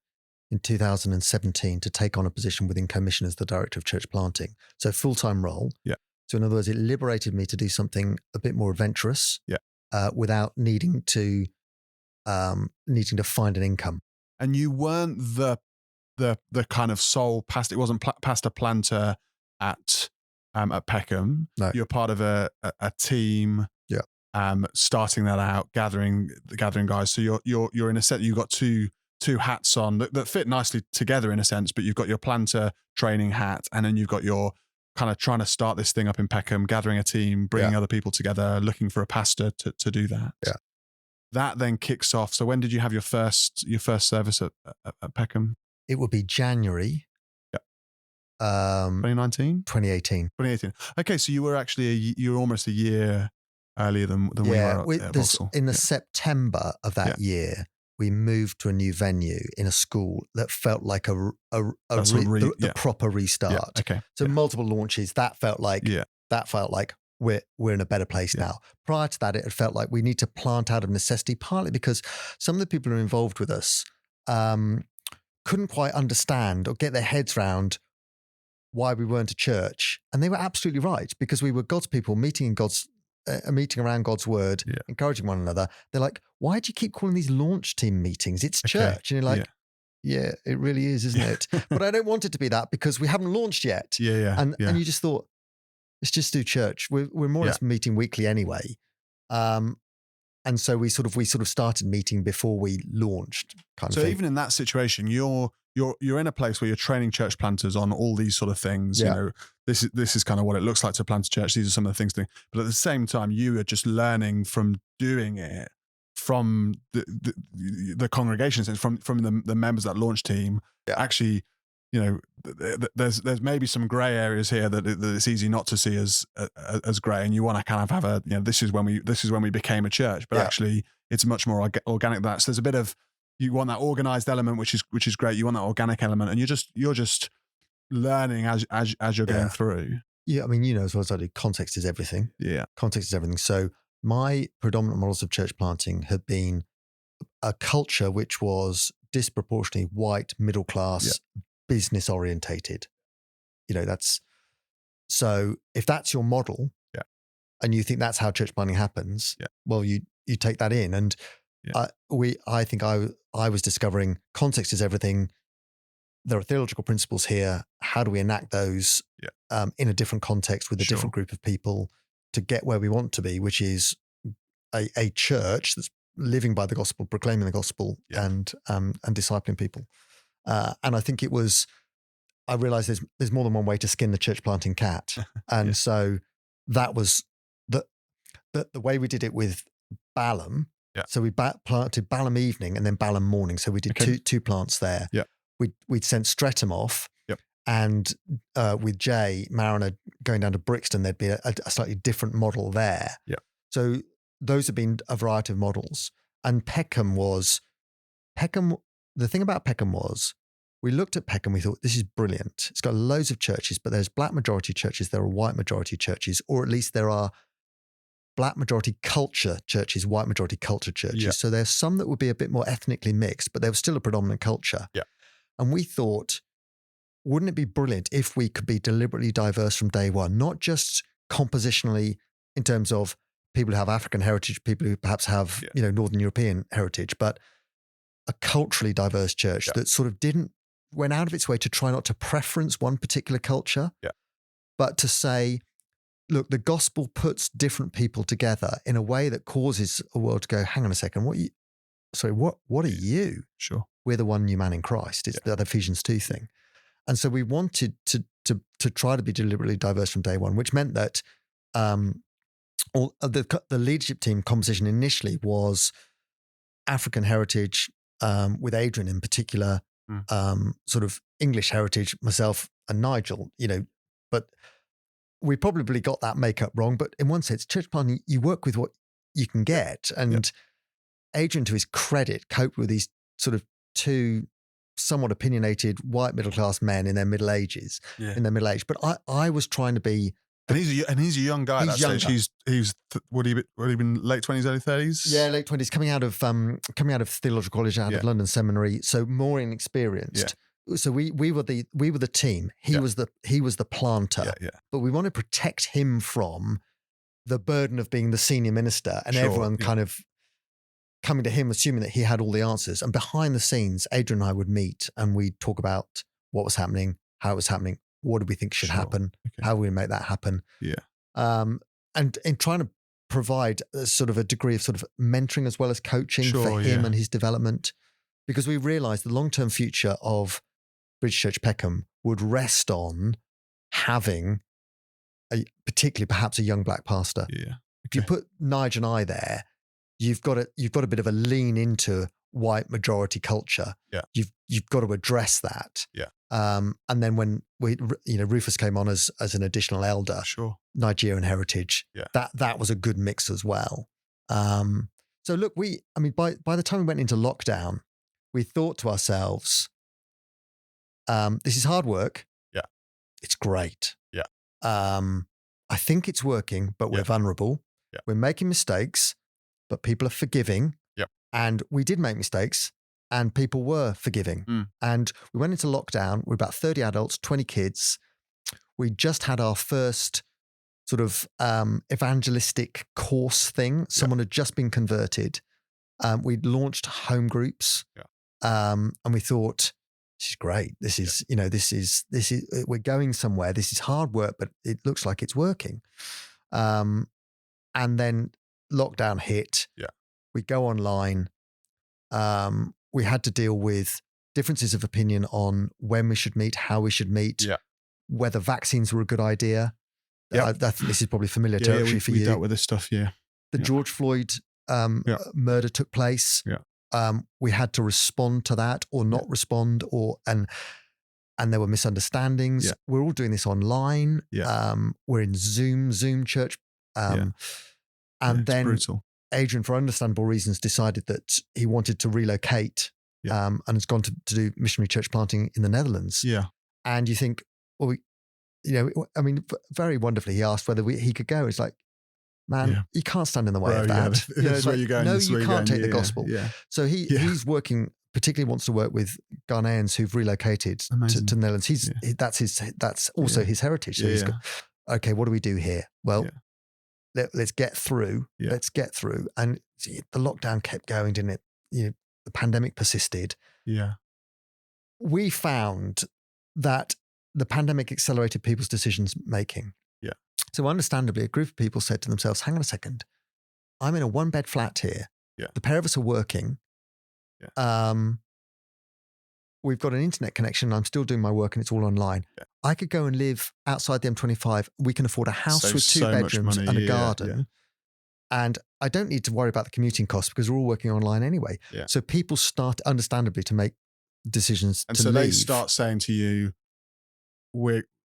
S2: in 2017 to take on a position within commission as the director of church planting. So full-time role.
S3: Yeah.
S2: So in other words, it liberated me to do something a bit more adventurous.
S3: Yeah.
S2: Without needing to find an income.
S3: And you weren't the kind of sole pastor. It wasn't pastor planter at Peckham.
S2: No.
S3: You're part of a team.
S2: Yeah.
S3: Starting that out, gathering guys. So you're in a sense, you've got two hats on that fit nicely together in a sense. But you've got your planter training hat, and then you've got your kind of trying to start this thing up in Peckham, gathering a team, bringing other people together, looking for a pastor to do that.
S2: Yeah.
S3: That then kicks off. So when did you have your first service at Peckham?
S2: It would be January.
S3: Yeah.
S2: 2018.
S3: 2018. Okay, so you were actually you were almost a year earlier than we were at Vauxhall.
S2: In the September of that year, we moved to a new venue in a school that felt like the proper restart.
S3: Yeah, okay.
S2: So multiple launches. That felt like we're in a better place now. Prior to that, it had felt like we need to plant out of necessity, partly because some of the people who are involved with us couldn't quite understand or get their heads around why we weren't a church. And they were absolutely right, because we were God's people meeting around God's word, encouraging one another. They're like, why do you keep calling these launch team meetings? It's church. And you're like, yeah, it really is, isn't it? But I don't want it to be that, because we haven't launched yet. And you just thought, let's just do church. We're more or less meeting weekly anyway. And so we sort of started meeting before we launched.
S3: So even in that situation, you're in a place where you're training church planters on all these sort of things.
S2: Yeah.
S3: You know, this is kind of what it looks like to plant a church. These are some of the things to do. But at the same time, you are just learning from doing it from the congregation sense, from the members of that launch team. Actually, you know, there's maybe some grey areas here that it's easy not to see as grey, and you want to kind of have a, you know, this is when we became a church, but actually it's much more organic than that. So there's a bit of, you want that organized element, which is great. You want that organic element, and you're just learning as you're going through.
S2: Yeah, I mean, you know as well as I do, context is everything.
S3: Yeah,
S2: context is everything. So my predominant models of church planting have been a culture which was disproportionately white, middle class, business orientated. You know, so if that's your model, and you think that's how church planting happens, well, you take that in, and I think I was discovering context is everything. There are theological principles here. How do we enact those in a different context with a different group of people to get where we want to be, which is a church that's living by the gospel, proclaiming the gospel, and discipling people. And I think I realized there's more than one way to skin the church planting cat. And so that was the way we did it with Balaam. Yeah. So we planted Balaam evening and then Balaam morning. So we did two plants there. Yeah. We'd sent Streatham off.
S3: Yep.
S2: And with Jay Mariner going down to Brixton, there'd be a slightly different model there.
S3: Yeah.
S2: So those have been a variety of models. And Peckham, the thing about Peckham was, we looked at Peckham, we thought, this is brilliant. It's got loads of churches, but there's black majority churches, there are white majority churches, or at least there are black majority culture churches, white majority culture churches.
S3: Yeah.
S2: So there's some that would be a bit more ethnically mixed, but there was still a predominant culture.
S3: Yeah.
S2: And we thought, wouldn't it be brilliant if we could be deliberately diverse from day one, not just compositionally in terms of people who have African heritage, people who perhaps have, Northern European heritage, but a culturally diverse church that sort of went out of its way to try not to preference one particular culture, but to say, look, the gospel puts different people together in a way that causes a world to go, hang on a second, what are you?
S3: Sure.
S2: We're the one new man in Christ. It's that Ephesians 2 thing. And so we wanted to try to be deliberately diverse from day one, which meant that the leadership team composition initially was African heritage, with Adrian in particular, sort of English heritage, myself and Nigel, but we probably got that makeup wrong. But in one sense, church planting, you work with what you can get. And Adrian, to his credit, coped with these sort of two somewhat opinionated white middle-class men in their middle ages, But I was trying to be.
S3: And he's a young guy at that stage. Would he been late 20s, early 30s?
S2: Yeah, late 20s, coming out of theological college, out of London Seminary, so more inexperienced. Yeah. So we were the team. He was the planter. Yeah. But we want to protect him from the burden of being the senior minister and everyone kind of coming to him assuming that he had all the answers. And behind the scenes, Adrian and I would meet and we'd talk about what was happening, how it was happening, what do we think should happen, how do we make that happen.
S3: Yeah.
S2: And in trying to provide a sort of a degree of sort of mentoring as well as coaching for him and his development, because we realised the long-term future of Bridge Church Peckham would rest on having particularly perhaps a young black pastor.
S3: Yeah. Okay.
S2: If you put Nigel and I there, you've got a bit of a lean into white majority culture. Yeah. You've got to address that.
S3: Yeah.
S2: And then when Rufus came on as an additional elder, Nigerian heritage, that was a good mix as well. So look, by the time we went into lockdown, we thought to ourselves, this is hard work.
S3: Yeah.
S2: It's great.
S3: Yeah.
S2: I think it's working, but we're vulnerable. Yeah. We're making mistakes, but people are forgiving.
S3: Yeah.
S2: And we did make mistakes and people were forgiving. And we went into lockdown. We're about 30 adults, 20 kids. We just had our first sort of evangelistic course thing. Someone had just been converted. We'd launched home groups. Yeah. And we thought, this is great. This is, we're going somewhere. This is hard work, but it looks like it's working. And then lockdown hit. Yeah. We go online. We had to deal with differences of opinion on when we should meet, how we should meet, whether vaccines were a good idea. This is probably familiar territory for you.
S3: We dealt with this stuff,
S2: The George Floyd murder took place. Yeah. We had to respond to that or not respond, and there were misunderstandings. Yeah. We're all doing this online. Yeah. We're in Zoom church. And then
S3: brutal.
S2: Adrian, for understandable reasons, decided that he wanted to relocate and has gone to do missionary church planting in the Netherlands.
S3: Yeah.
S2: And you think, well, very wonderfully, he asked whether he could go. It's like, man, you can't stand in the way of that.
S3: That's where you're going.
S2: No, you can't take the gospel. Yeah. So he's working, particularly wants to work with Ghanaians who've relocated to the Netherlands. That's also his heritage. So he's got, okay, what do we do here? Well, let's get through. Yeah. Let's get through. And the lockdown kept going, didn't it? The pandemic persisted.
S3: Yeah.
S2: We found that the pandemic accelerated people's decisions making. Yeah. So understandably, a group of people said to themselves, hang on a second, I'm in a 1-bed flat here. Yeah. The pair of us are working. Yeah. We've got an internet connection. I'm still doing my work and it's all online. Yeah. I could go and live outside the M25. We can afford a house with 2 bedrooms and a garden. Yeah. And I don't need to worry about the commuting costs because we're all working online anyway. Yeah. So people start understandably to make decisions
S3: and
S2: to
S3: so
S2: leave.
S3: They start saying to you,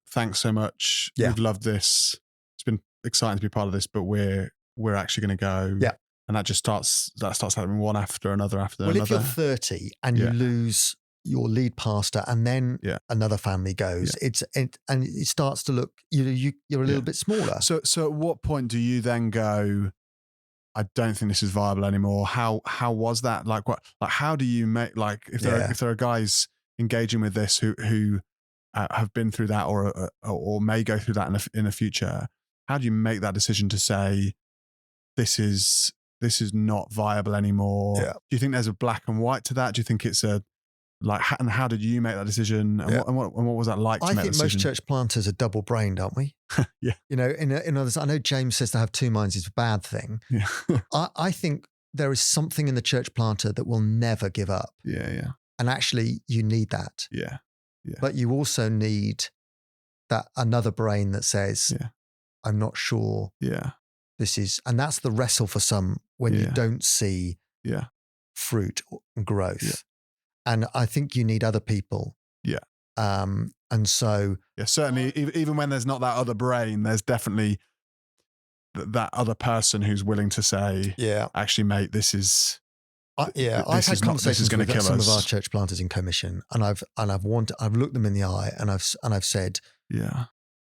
S3: thanks so much.
S2: Yeah.
S3: We've loved this. It's been exciting to be part of this, but we're actually going to go.
S2: Yeah.
S3: And that starts happening one after another after another.
S2: Well, if you're 30 and you lose your lead pastor and then another family goes, and it starts to look, you're a little bit smaller.
S3: So at what point do you then go, I don't think this is viable anymore? How was that? Like what? Like how do you make, like if there are guys engaging with this who have been through that or may go through that in the future? How do you make that decision to say this is not viable anymore?
S2: Yeah.
S3: Do you think there's a black and white to that? Do you think it's and how did you make that decision? And what was that like to make that decision?
S2: I think most church planters are double-brained, aren't we?
S3: Yeah.
S2: In others, I know James says to have two minds is a bad thing.
S3: Yeah.
S2: I think there is something in the church planter that will never give up.
S3: Yeah, yeah.
S2: And actually, you need that.
S3: Yeah, yeah.
S2: But you also need that another brain that says, I'm not sure this is, and that's the wrestle for some when you don't see fruit and growth. Yeah. And I think you need other people.
S3: Yeah.
S2: And so.
S3: Yeah, certainly, even when there's not that other brain, there's definitely that other person who's willing to say, actually, mate, this is. I've
S2: had conversations with some
S3: us.
S2: of our church planters in commission, and I've looked them in the eye, and I've said,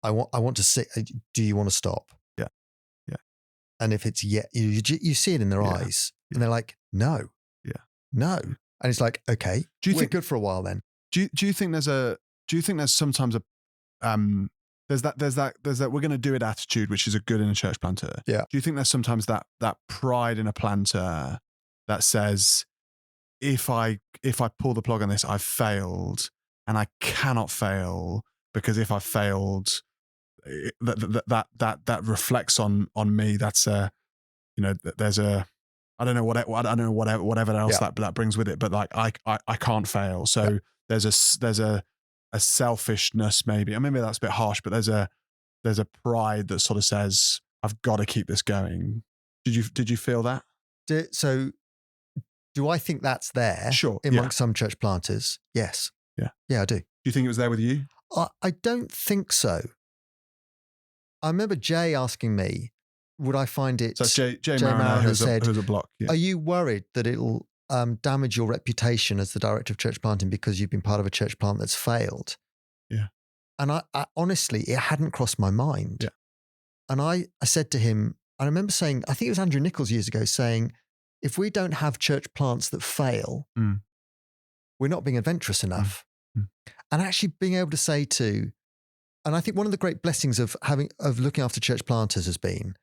S2: I want to see. Do you want to stop?
S3: Yeah, yeah.
S2: And if it's you see it in their eyes, and they're like, no, no, and it's like, okay, do you think good for a while then?
S3: Do you think there's sometimes a there's that we're going to do it attitude, which is a good in a church planter.
S2: Yeah.
S3: Do you think there's sometimes that pride in a planter that says, if I pull the plug on this, I've failed, and I cannot fail, because if I failed, that reflects on me. That's there's a I don't know whatever else that brings with it, but like I can't fail. So there's a selfishness maybe, and maybe that's a bit harsh, but there's a pride that sort of says, I've got to keep this going. Did you feel that?
S2: So do I think that's there?
S3: Sure.
S2: Amongst some church planters? Yes.
S3: Yeah.
S2: Yeah, I do.
S3: Do you think it was there with you?
S2: I don't think so. I remember Jay asking me, would I find it...
S3: So Jay Mariner, who's a block. Yeah.
S2: Are you worried that it'll damage your reputation as the director of church planting because you've been part of a church plant that's failed?
S3: Yeah.
S2: And I honestly, it hadn't crossed my mind.
S3: Yeah.
S2: And I said to him, I remember saying, I think it was Andrew Nichols years ago saying, if we don't have church plants that fail, we're not being adventurous enough. And actually being able to say and I think one of the great blessings of looking after church planters has been,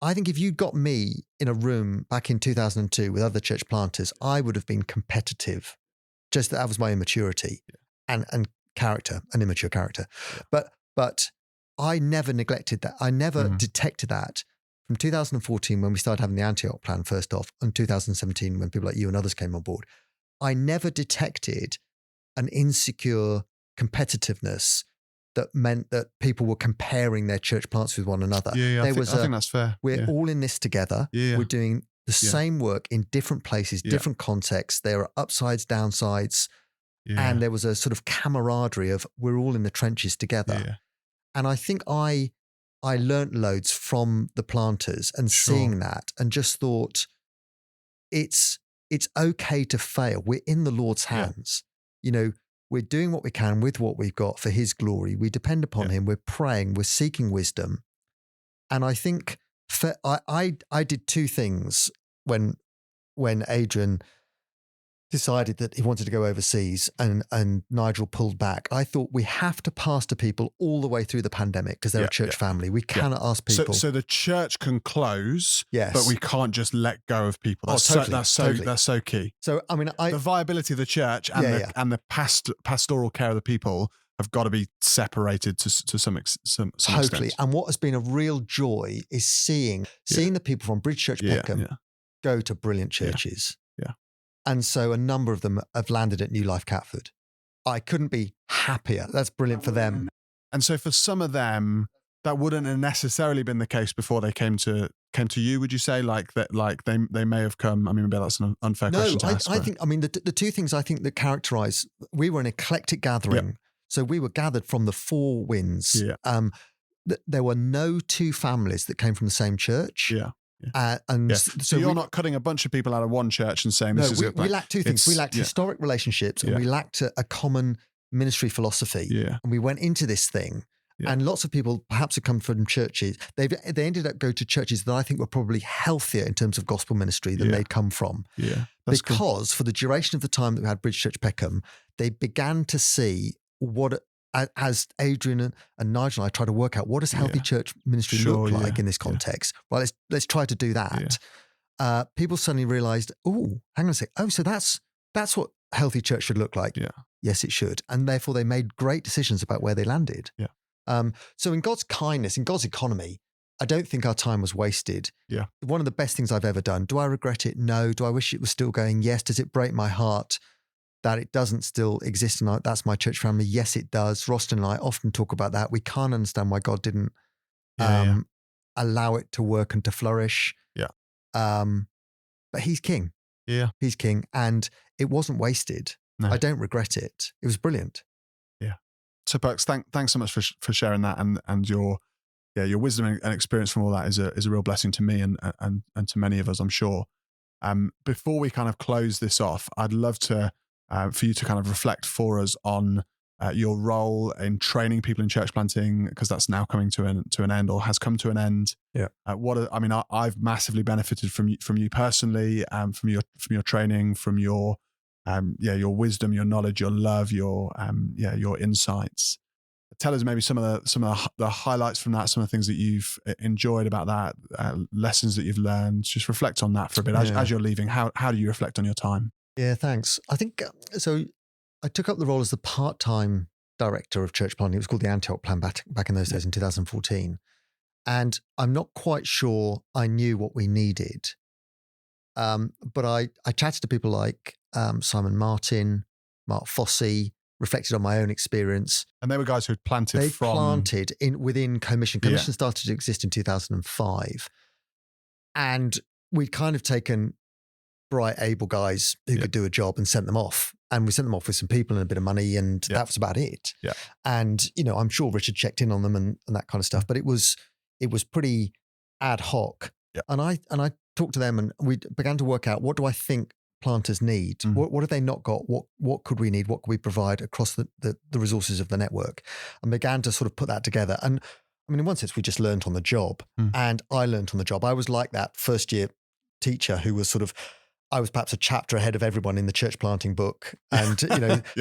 S2: I think if you got me in a room back in 2002 with other church planters, I would have been competitive. Just that was my immaturity and character, an immature character. Yeah. But I never neglected that. I never detected that from 2014 when we started having the Antioch plan first off, and 2017 when people like you and others came on board. I never detected an insecure competitiveness that meant that people were comparing their church plants with one another.
S3: Yeah, I think that's fair.
S2: We're all in this together.
S3: Yeah.
S2: We're doing the same work in different places, different contexts. There are upsides, downsides. Yeah. And there was a sort of camaraderie of we're all in the trenches together. Yeah. And I think I learnt loads from the planters and seeing that, and just thought it's okay to fail. We're in the Lord's hands. We're doing what we can with what we've got for his glory. We depend upon him. We're praying. We're seeking wisdom. And I think I did two things when Adrian decided that he wanted to go overseas and Nigel pulled back. I thought we have to pastor people all the way through the pandemic because they're a church family. We cannot ask people. So
S3: the church can close,
S2: yes,
S3: but we can't just let go of people. That's
S2: totally.
S3: That's so key.
S2: So I mean,
S3: the viability of the church and the pastoral care of the people have got to be separated to some extent.
S2: Totally. And what has been a real joy is seeing the people from Bridge Church Peckham go to brilliant churches.
S3: Yeah.
S2: And so a number of them have landed at New Life Catford. I couldn't be happier. That's brilliant for them.
S3: And so for some of them, that wouldn't have necessarily been the case before they came to you. Would you say they may have come? I mean, maybe that's an unfair question to ask.
S2: I think. I mean, the two things I think that characterize. We were an eclectic gathering. So we were gathered from the four winds.
S3: Yeah.
S2: There were no two families that came from the same church.
S3: Yeah.
S2: So
S3: you're not cutting a bunch of people out of one church and saying this is
S2: we lacked two things. We lacked historic relationships, and we lacked a common ministry philosophy.
S3: Yeah.
S2: And we went into this thing, and lots of people perhaps had come from churches. They ended up going to churches that I think were probably healthier in terms of gospel ministry than they'd come from.
S3: Yeah.
S2: Because for the duration of the time that we had Bridge Church Peckham, they began to see what, as Adrian and Nigel and I tried to work out, what does healthy church ministry look like in this context? Well, let's try to do that. People suddenly realized, oh, hang on a sec. Oh, so that's what healthy church should look like.
S3: Yeah.
S2: Yes, it should. And therefore they made great decisions about where they landed.
S3: Yeah.
S2: So in God's kindness, in God's economy, I don't think our time was wasted.
S3: Yeah.
S2: One of the best things I've ever done. Do I regret it? No. Do I wish it was still going? Yes. Does it break my heart that it doesn't still exist and that's my church family? Yes, it does. Roston and I often talk about that. We can't understand why God didn't allow it to work and to flourish.
S3: Yeah.
S2: But he's king.
S3: Yeah.
S2: He's king. And it wasn't wasted.
S3: No.
S2: I don't regret it. It was brilliant.
S3: Yeah. So Perks, thanks so much for sharing that, and your wisdom and experience from all that is a real blessing to me and to many of us, I'm sure. Before we kind of close this off, I'd love to for you to kind of reflect for us on your role in training people in church planting, because that's now coming to an end, or has come to an end.
S2: Yeah.
S3: I've massively benefited from you personally, from your training, from your wisdom, your knowledge, your love, your insights. Tell us maybe some of the highlights from that, some of the things that you've enjoyed about that, lessons that you've learned. Just reflect on that for a bit as you're leaving. How do you reflect on your time?
S2: Yeah, thanks. I think so. I took up the role as the part-time director of church planting. It was called the Antioch Plan back in those days in 2014. And I'm not quite sure I knew what we needed. But I chatted to people like Simon Martin, Mark Fossey, reflected on my own experience.
S3: And they were guys who had planted
S2: within Commission. Commission started to exist in 2005. And we'd kind of taken bright, able guys who could do a job and sent them off. And we sent them off with some people and a bit of money, and that was about it.
S3: Yeah.
S2: And, I'm sure Richard checked in on them and that kind of stuff, but it was pretty ad hoc.
S3: Yeah.
S2: And I talked to them, and we began to work out, what do I think planters need?
S3: Mm.
S2: What have they not got? What could we need? What could we provide across the resources of the network? And began to sort of put that together. And I mean, in one sense, we just learned on the job, and I learned on the job. I was like that first year teacher who was I was perhaps a chapter ahead of everyone in the church planting book, and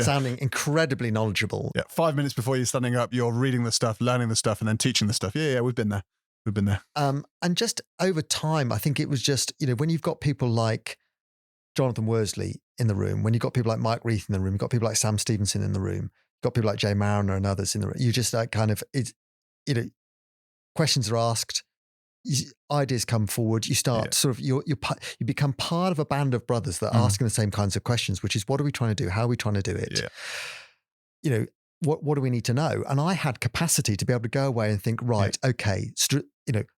S2: sounding incredibly knowledgeable.
S3: Yeah, 5 minutes before you're standing up, you're reading the stuff, learning the stuff, and then teaching the stuff. Yeah, we've been there. And
S2: just over time, I think it was just when you've got people like Jonathan Worsley in the room, when you've got people like Mike Reith in the room, you've got people like Sam Stevenson in the room, you've got people like Jay Mariner and others in the room. You just questions are asked. Ideas come forward. You start you become part of a band of brothers that are asking the same kinds of questions, which is, what are we trying to do? How are we trying to do it?
S3: Yeah.
S2: What do we need to know? And I had capacity to be able to go away and think, right, okay,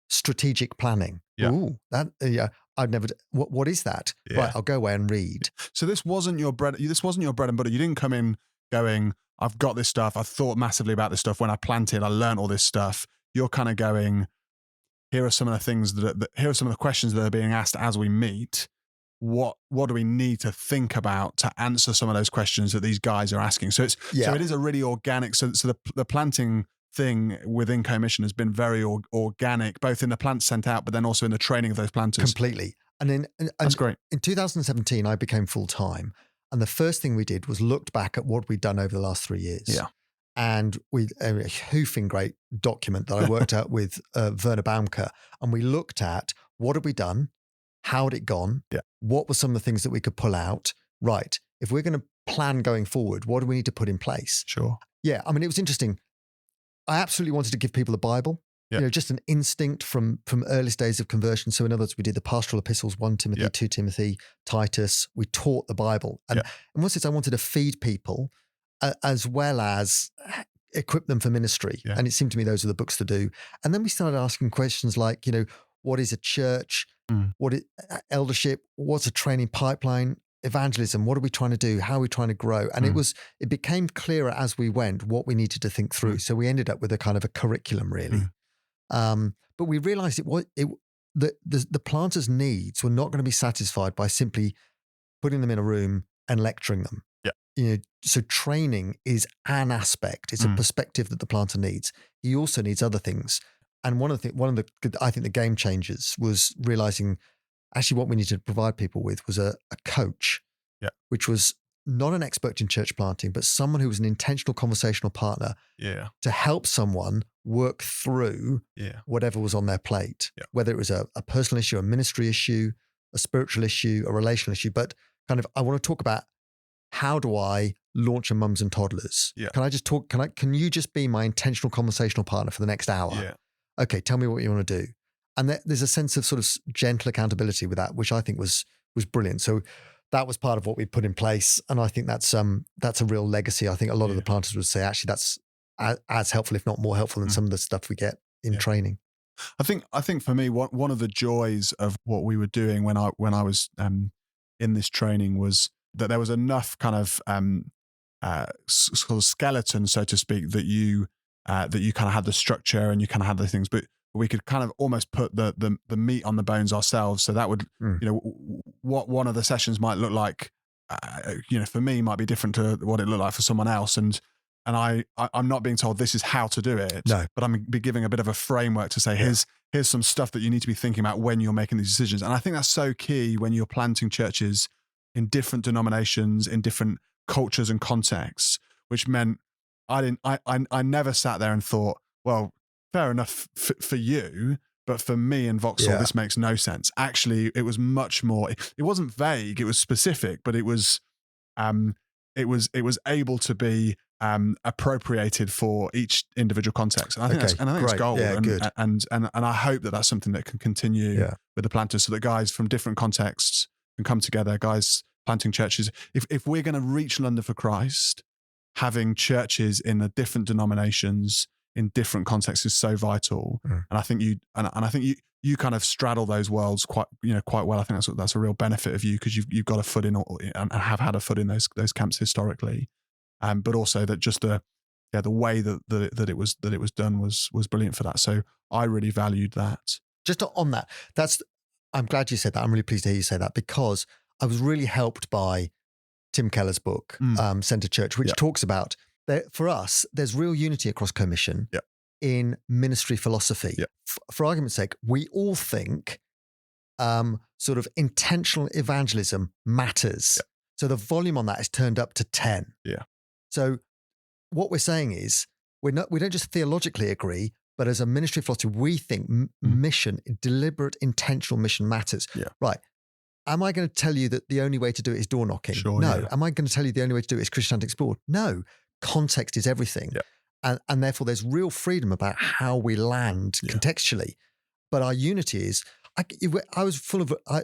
S2: strategic planning.
S3: Yeah.
S2: Ooh, that I've never. What is that?
S3: Yeah.
S2: Right, I'll go away and read.
S3: So this wasn't your bread and butter. You didn't come in going, I've got this stuff. I thought massively about this stuff when I planted. I learned all this stuff. You're kind of going, here are some of the things here are some of the questions that are being asked as we meet. What do we need to think about to answer some of those questions that these guys are asking? So so it is a really organic. So the planting thing within Commission has been very organic, both in the plants sent out, but then also in the training of those planters.
S2: Completely. And
S3: that's great.
S2: In 2017, I became full time, and the first thing we did was looked back at what we'd done over the last 3 years.
S3: Yeah.
S2: And we a hoofing great document that I worked out with Werner Baumke, and we looked at what had we done, how had it gone, what were some of the things that we could pull out. Right, if we're going to plan going forward, what do we need to put in place?
S3: Sure.
S2: Yeah, I mean, it was interesting. I absolutely wanted to give people the Bible.
S3: Yeah.
S2: Just an instinct from earliest days of conversion. So in other words, we did the pastoral epistles, 1 Timothy, 2 Timothy, Titus. We taught the Bible, and in one sense, I wanted to feed people, as well as equip them for ministry.
S3: Yeah.
S2: And it seemed to me those are the books to do. And then we started asking questions like, what is a church? What is eldership? What's a training pipeline? evangelism. What are we trying to do? How are we trying to grow? And it became clearer as we went what we needed to think through. So we ended up with a kind of a curriculum, really. But we realized the planters' needs were not going to be satisfied by simply putting them in a room and lecturing them.
S3: Yeah.
S2: So training is an aspect. It's a perspective that the planter needs. He also needs other things. And one of the I think the game changers was realizing actually what we needed to provide people with was a coach, which was not an expert in church planting, but someone who was an intentional conversational partner to help someone work through whatever was on their plate, whether it was a personal issue, a ministry issue, a spiritual issue, a relational issue. But kind of, I want to talk about how do I launch a mums and toddlers? Can I just talk? Can you just be my intentional conversational partner for the next hour? Okay, tell me what you want to do. And there's a sense of sort of gentle accountability with that, which I think was brilliant. So that was part of what we put in place. And I think that's a real legacy. I think a lot of the planters would say, actually, that's as helpful, if not more helpful than some of the stuff we get in training.
S3: I think for me, one of the joys of what we were doing when I was in this training was that there was enough kind of sort of skeleton, so to speak, that you kind of had the structure and you kind of had the things, but we could kind of almost put the meat on the bones ourselves. So that would, what one of the sessions might look like, for me might be different to what it looked like for someone else. And I'm not being told this is how to do it, but I'm be giving a bit of a framework to say, here's some stuff that you need to be thinking about when you're making these decisions. And I think that's so key when you're planting churches in different denominations, in different cultures and contexts, which meant I never sat there and thought, well, fair enough for you, but for me in Vauxhall, this makes no sense. Actually, it was much more, it wasn't vague, it was specific, but it was able to be appropriated for each individual context. And I think that's gold.
S2: Yeah, good.
S3: And I hope that that's something that can continue with the planters, so that guys from different contexts can come together, guys planting churches. If we're going to reach London for Christ, having churches in the different denominations in different contexts is so vital. And I think you kind of straddle those worlds quite well. I think that's a real benefit of you, because you've got a foot in and have had a foot in those camps historically. But also that just the way that it was done was brilliant for that. So I really valued that.
S2: Just on that, I'm glad you said that. I'm really pleased to hear you say that, because I was really helped by Tim Keller's book, Centre Church, which talks about, for us, there's real unity across commission in ministry philosophy. For argument's sake, we all think sort of intentional evangelism matters. So the volume on that is turned up to 10. So what we're saying is we don't just theologically agree, but as a ministry philosophy, we think mission, deliberate, intentional mission matters. Right. Am I going to tell you that the only way to do it is door knocking?
S3: Sure,
S2: no. Am I going to tell you the only way to do it is Christianity Explored? No. Context is everything. And therefore there's real freedom about how we land contextually. But our unity is,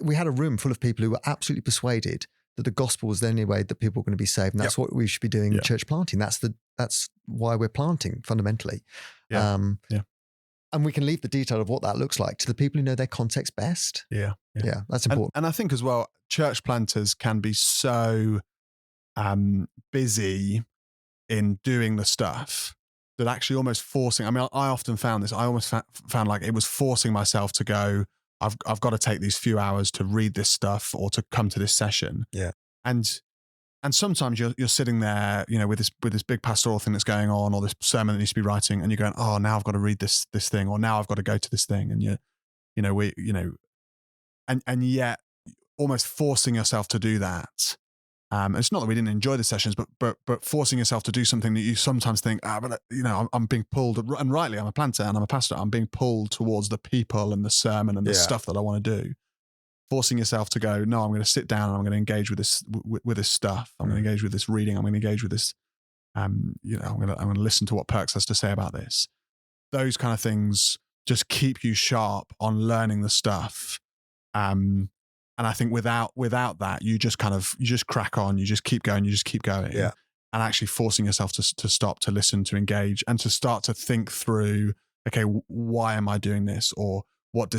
S2: we had a room full of people who were absolutely persuaded that the gospel was the only way that people were going to be saved. And that's what we should be doing in church planting. That's why we're planting fundamentally. And we can leave the detail of what that looks like to the people who know their context best. Yeah, that's important.
S3: And I think as well, church planters can be so busy in doing the stuff that actually almost forcing, I often found this, I almost found like it was forcing myself to go, I've got to take these few hours to read this stuff or to come to this session. And sometimes you're sitting there, with this big pastoral thing that's going on, or this sermon that needs to be writing, and you're going, oh, now I've got to read this thing, or now I've got to go to this thing, and and yet almost forcing yourself to do that. It's not that we didn't enjoy the sessions, but forcing yourself to do something that you sometimes think, but I'm being pulled, and rightly, I'm a planter and I'm a pastor, I'm being pulled towards the people and the sermon and the stuff that I want to do. Forcing yourself to go, no, I'm going to sit down and I'm going to engage with this stuff. I'm going to engage with this reading. I'm going to engage with this. I'm going to listen to what Perks has to say about this. Those kind of things just keep you sharp on learning the stuff. And I think without that, you just crack on. You just keep going. And actually forcing yourself to stop, to listen, to engage, and to start to think through, okay, why am I doing this? Or what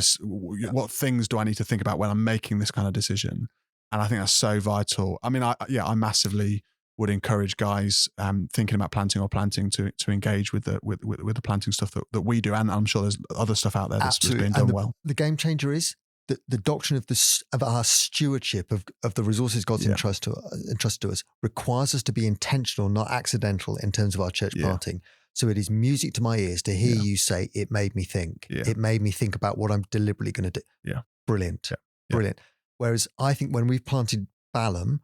S3: things do I need to think about when I'm making this kind of decision? And I think that's so vital. I mean, I massively would encourage guys thinking about planting to engage with the planting stuff that we do, and I'm sure there's other stuff out there that's being done well.
S2: The game changer is the doctrine of our stewardship of the resources God's entrusted to us requires us to be intentional, not accidental, in terms of our church planting. So it is music to my ears to hear you say, "It made me think." It made me think about what I'm deliberately going to do.
S3: Yeah,
S2: brilliant. Whereas I think when we planted Balaam,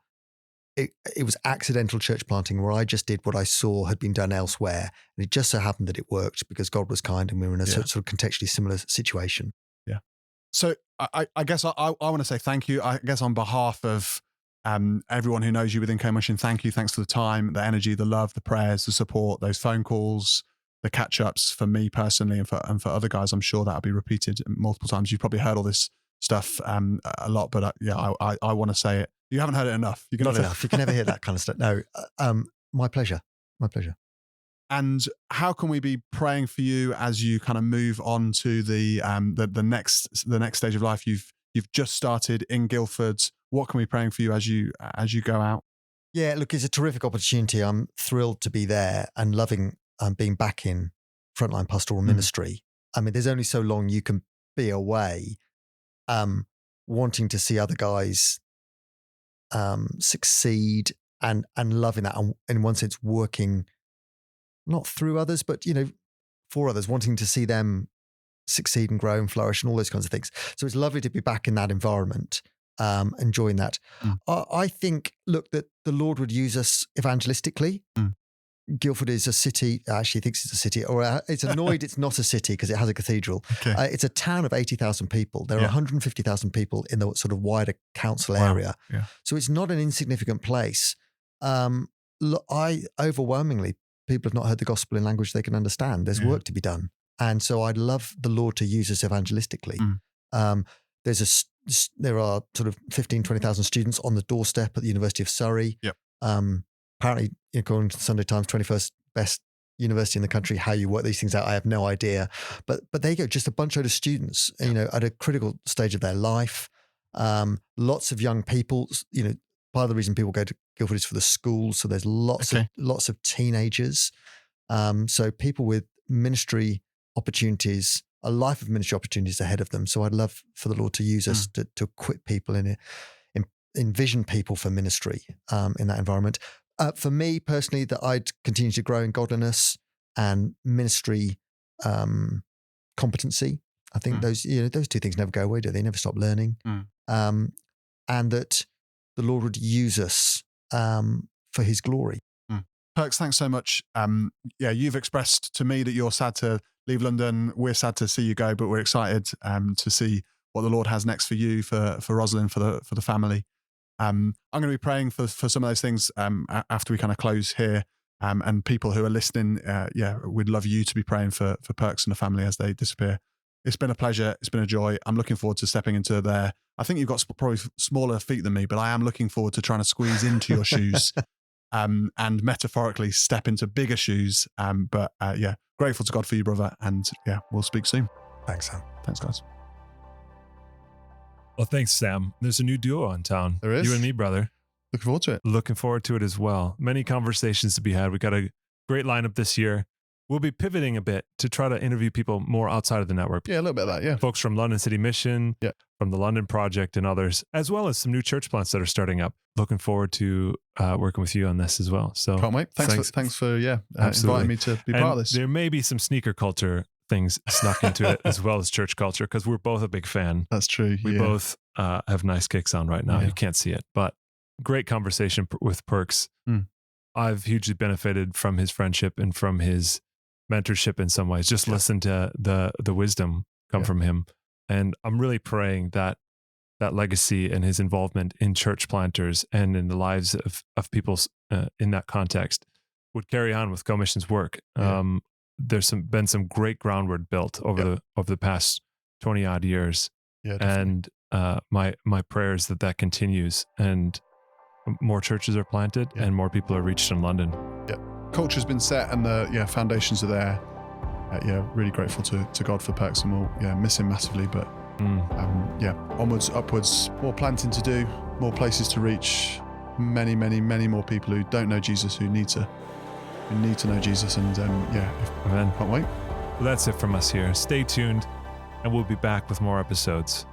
S2: it was accidental church planting where I just did what I saw had been done elsewhere. And it just so happened that it worked because God was kind and we were in a sort of contextually similar situation.
S3: Yeah. So I guess I want to say thank you. I guess on behalf of everyone who knows you within Co-Mission, thank you. Thanks for the time, the energy, the love, the prayers, the support, those phone calls, the catch-ups for me personally and for other guys. I'm sure that'll be repeated multiple times. You've probably heard all this stuff a lot, but I want to say it. You haven't heard it enough.
S2: Not enough. You can never hear that kind of stuff. No, my pleasure. My pleasure.
S3: And how can we be praying for you as you kind of move on to the next stage of life? You've just started in Guilford. What can we be praying for you as you go out?
S2: Yeah, look, it's a terrific opportunity. I'm thrilled to be there and loving being back in frontline pastoral ministry. I mean, there's only so long you can be away, wanting to see other guys succeed and loving that, and in one sense working not through others, but for others, wanting to see them succeed and grow and flourish and all those kinds of things. So it's lovely to be back in that environment, enjoying that. I think, look, that the Lord would use us evangelistically. Guilford is a city, actually thinks it's a city, or it's annoyed it's not a city because it has a cathedral. Okay. It's a town of 80,000 people. There are 150,000 people in the sort of wider council area. Yeah. So it's not an insignificant place. Overwhelmingly, people have not heard the gospel in language they can understand. There's work to be done. And so I'd love the Lord to use us evangelistically. There are sort of 15, 20,000 students on the doorstep at the University of Surrey. Yep. Apparently, according to the Sunday Times, 21st best university in the country. How you work these things out, I have no idea. But there you go, just a bunch of students, at a critical stage of their life. Lots of young people. Part of the reason people go to Guilford is for the schools. So there's lots of teenagers. So people with ministry opportunities, a life of ministry opportunities ahead of them. So I'd love for the Lord to use us to equip people envision people for ministry in that environment. For me personally, that I'd continue to grow in godliness and ministry competency. I think those two things never go away, do they? They never stop learning. And that the Lord would use us for His glory.
S3: Perks, thanks so much. You've expressed to me that you're sad to leave London. We're sad to see you go, but we're excited to see what the Lord has next for you, for Rosalind, for the family. I'm going to be praying for some of those things after we kind of close here. And people who are listening, we'd love you to be praying for Perks and the family as they disappear. It's been a pleasure. It's been a joy. I'm looking forward to stepping into there. I think you've got probably smaller feet than me, but I am looking forward to trying to squeeze into your shoes and metaphorically step into bigger shoes. Grateful to God for you, brother. And we'll speak soon.
S2: Thanks, Sam.
S3: Thanks, guys.
S1: Well, thanks, Sam. There's a new duo in town.
S3: There is.
S1: You and me, brother.
S3: Looking forward to it.
S1: Looking forward to it as well. Many conversations to be had. We got a great lineup this year. We'll be pivoting a bit to try to interview people more outside of the network.
S3: Yeah, a little bit of that, yeah.
S1: Folks from London City Mission, from the London Project and others, as well as some new church plants that are starting up. Looking forward to working with you on this as well. So
S3: can't wait. Thanks for inviting me to be part of this.
S1: There may be some sneaker culture things snuck into it as well as church culture, because we're both a big fan.
S3: That's true.
S1: We both have nice kicks on right now. You can't see it, but great conversation with Perks. I've hugely benefited from his friendship and from his mentorship in some ways. Just listen to the wisdom come from him. And I'm really praying that legacy and his involvement in church planters and in the lives of people in that context would carry on with Co-Mission's work. There's been some great groundwork built over the past 20 odd years. And my prayer is that continues and more churches are planted and more people are reached in London.
S3: Culture's been set and the foundations are there. Really grateful to God for Perks, and we'll miss him massively, but onwards, upwards, more planting to do. more places to reach many, many, many more people who don't know Jesus, who need to know Jesus. And
S1: Amen.
S3: Can't wait.
S1: Well, that's it from us here. Stay tuned, and we'll be back with more episodes.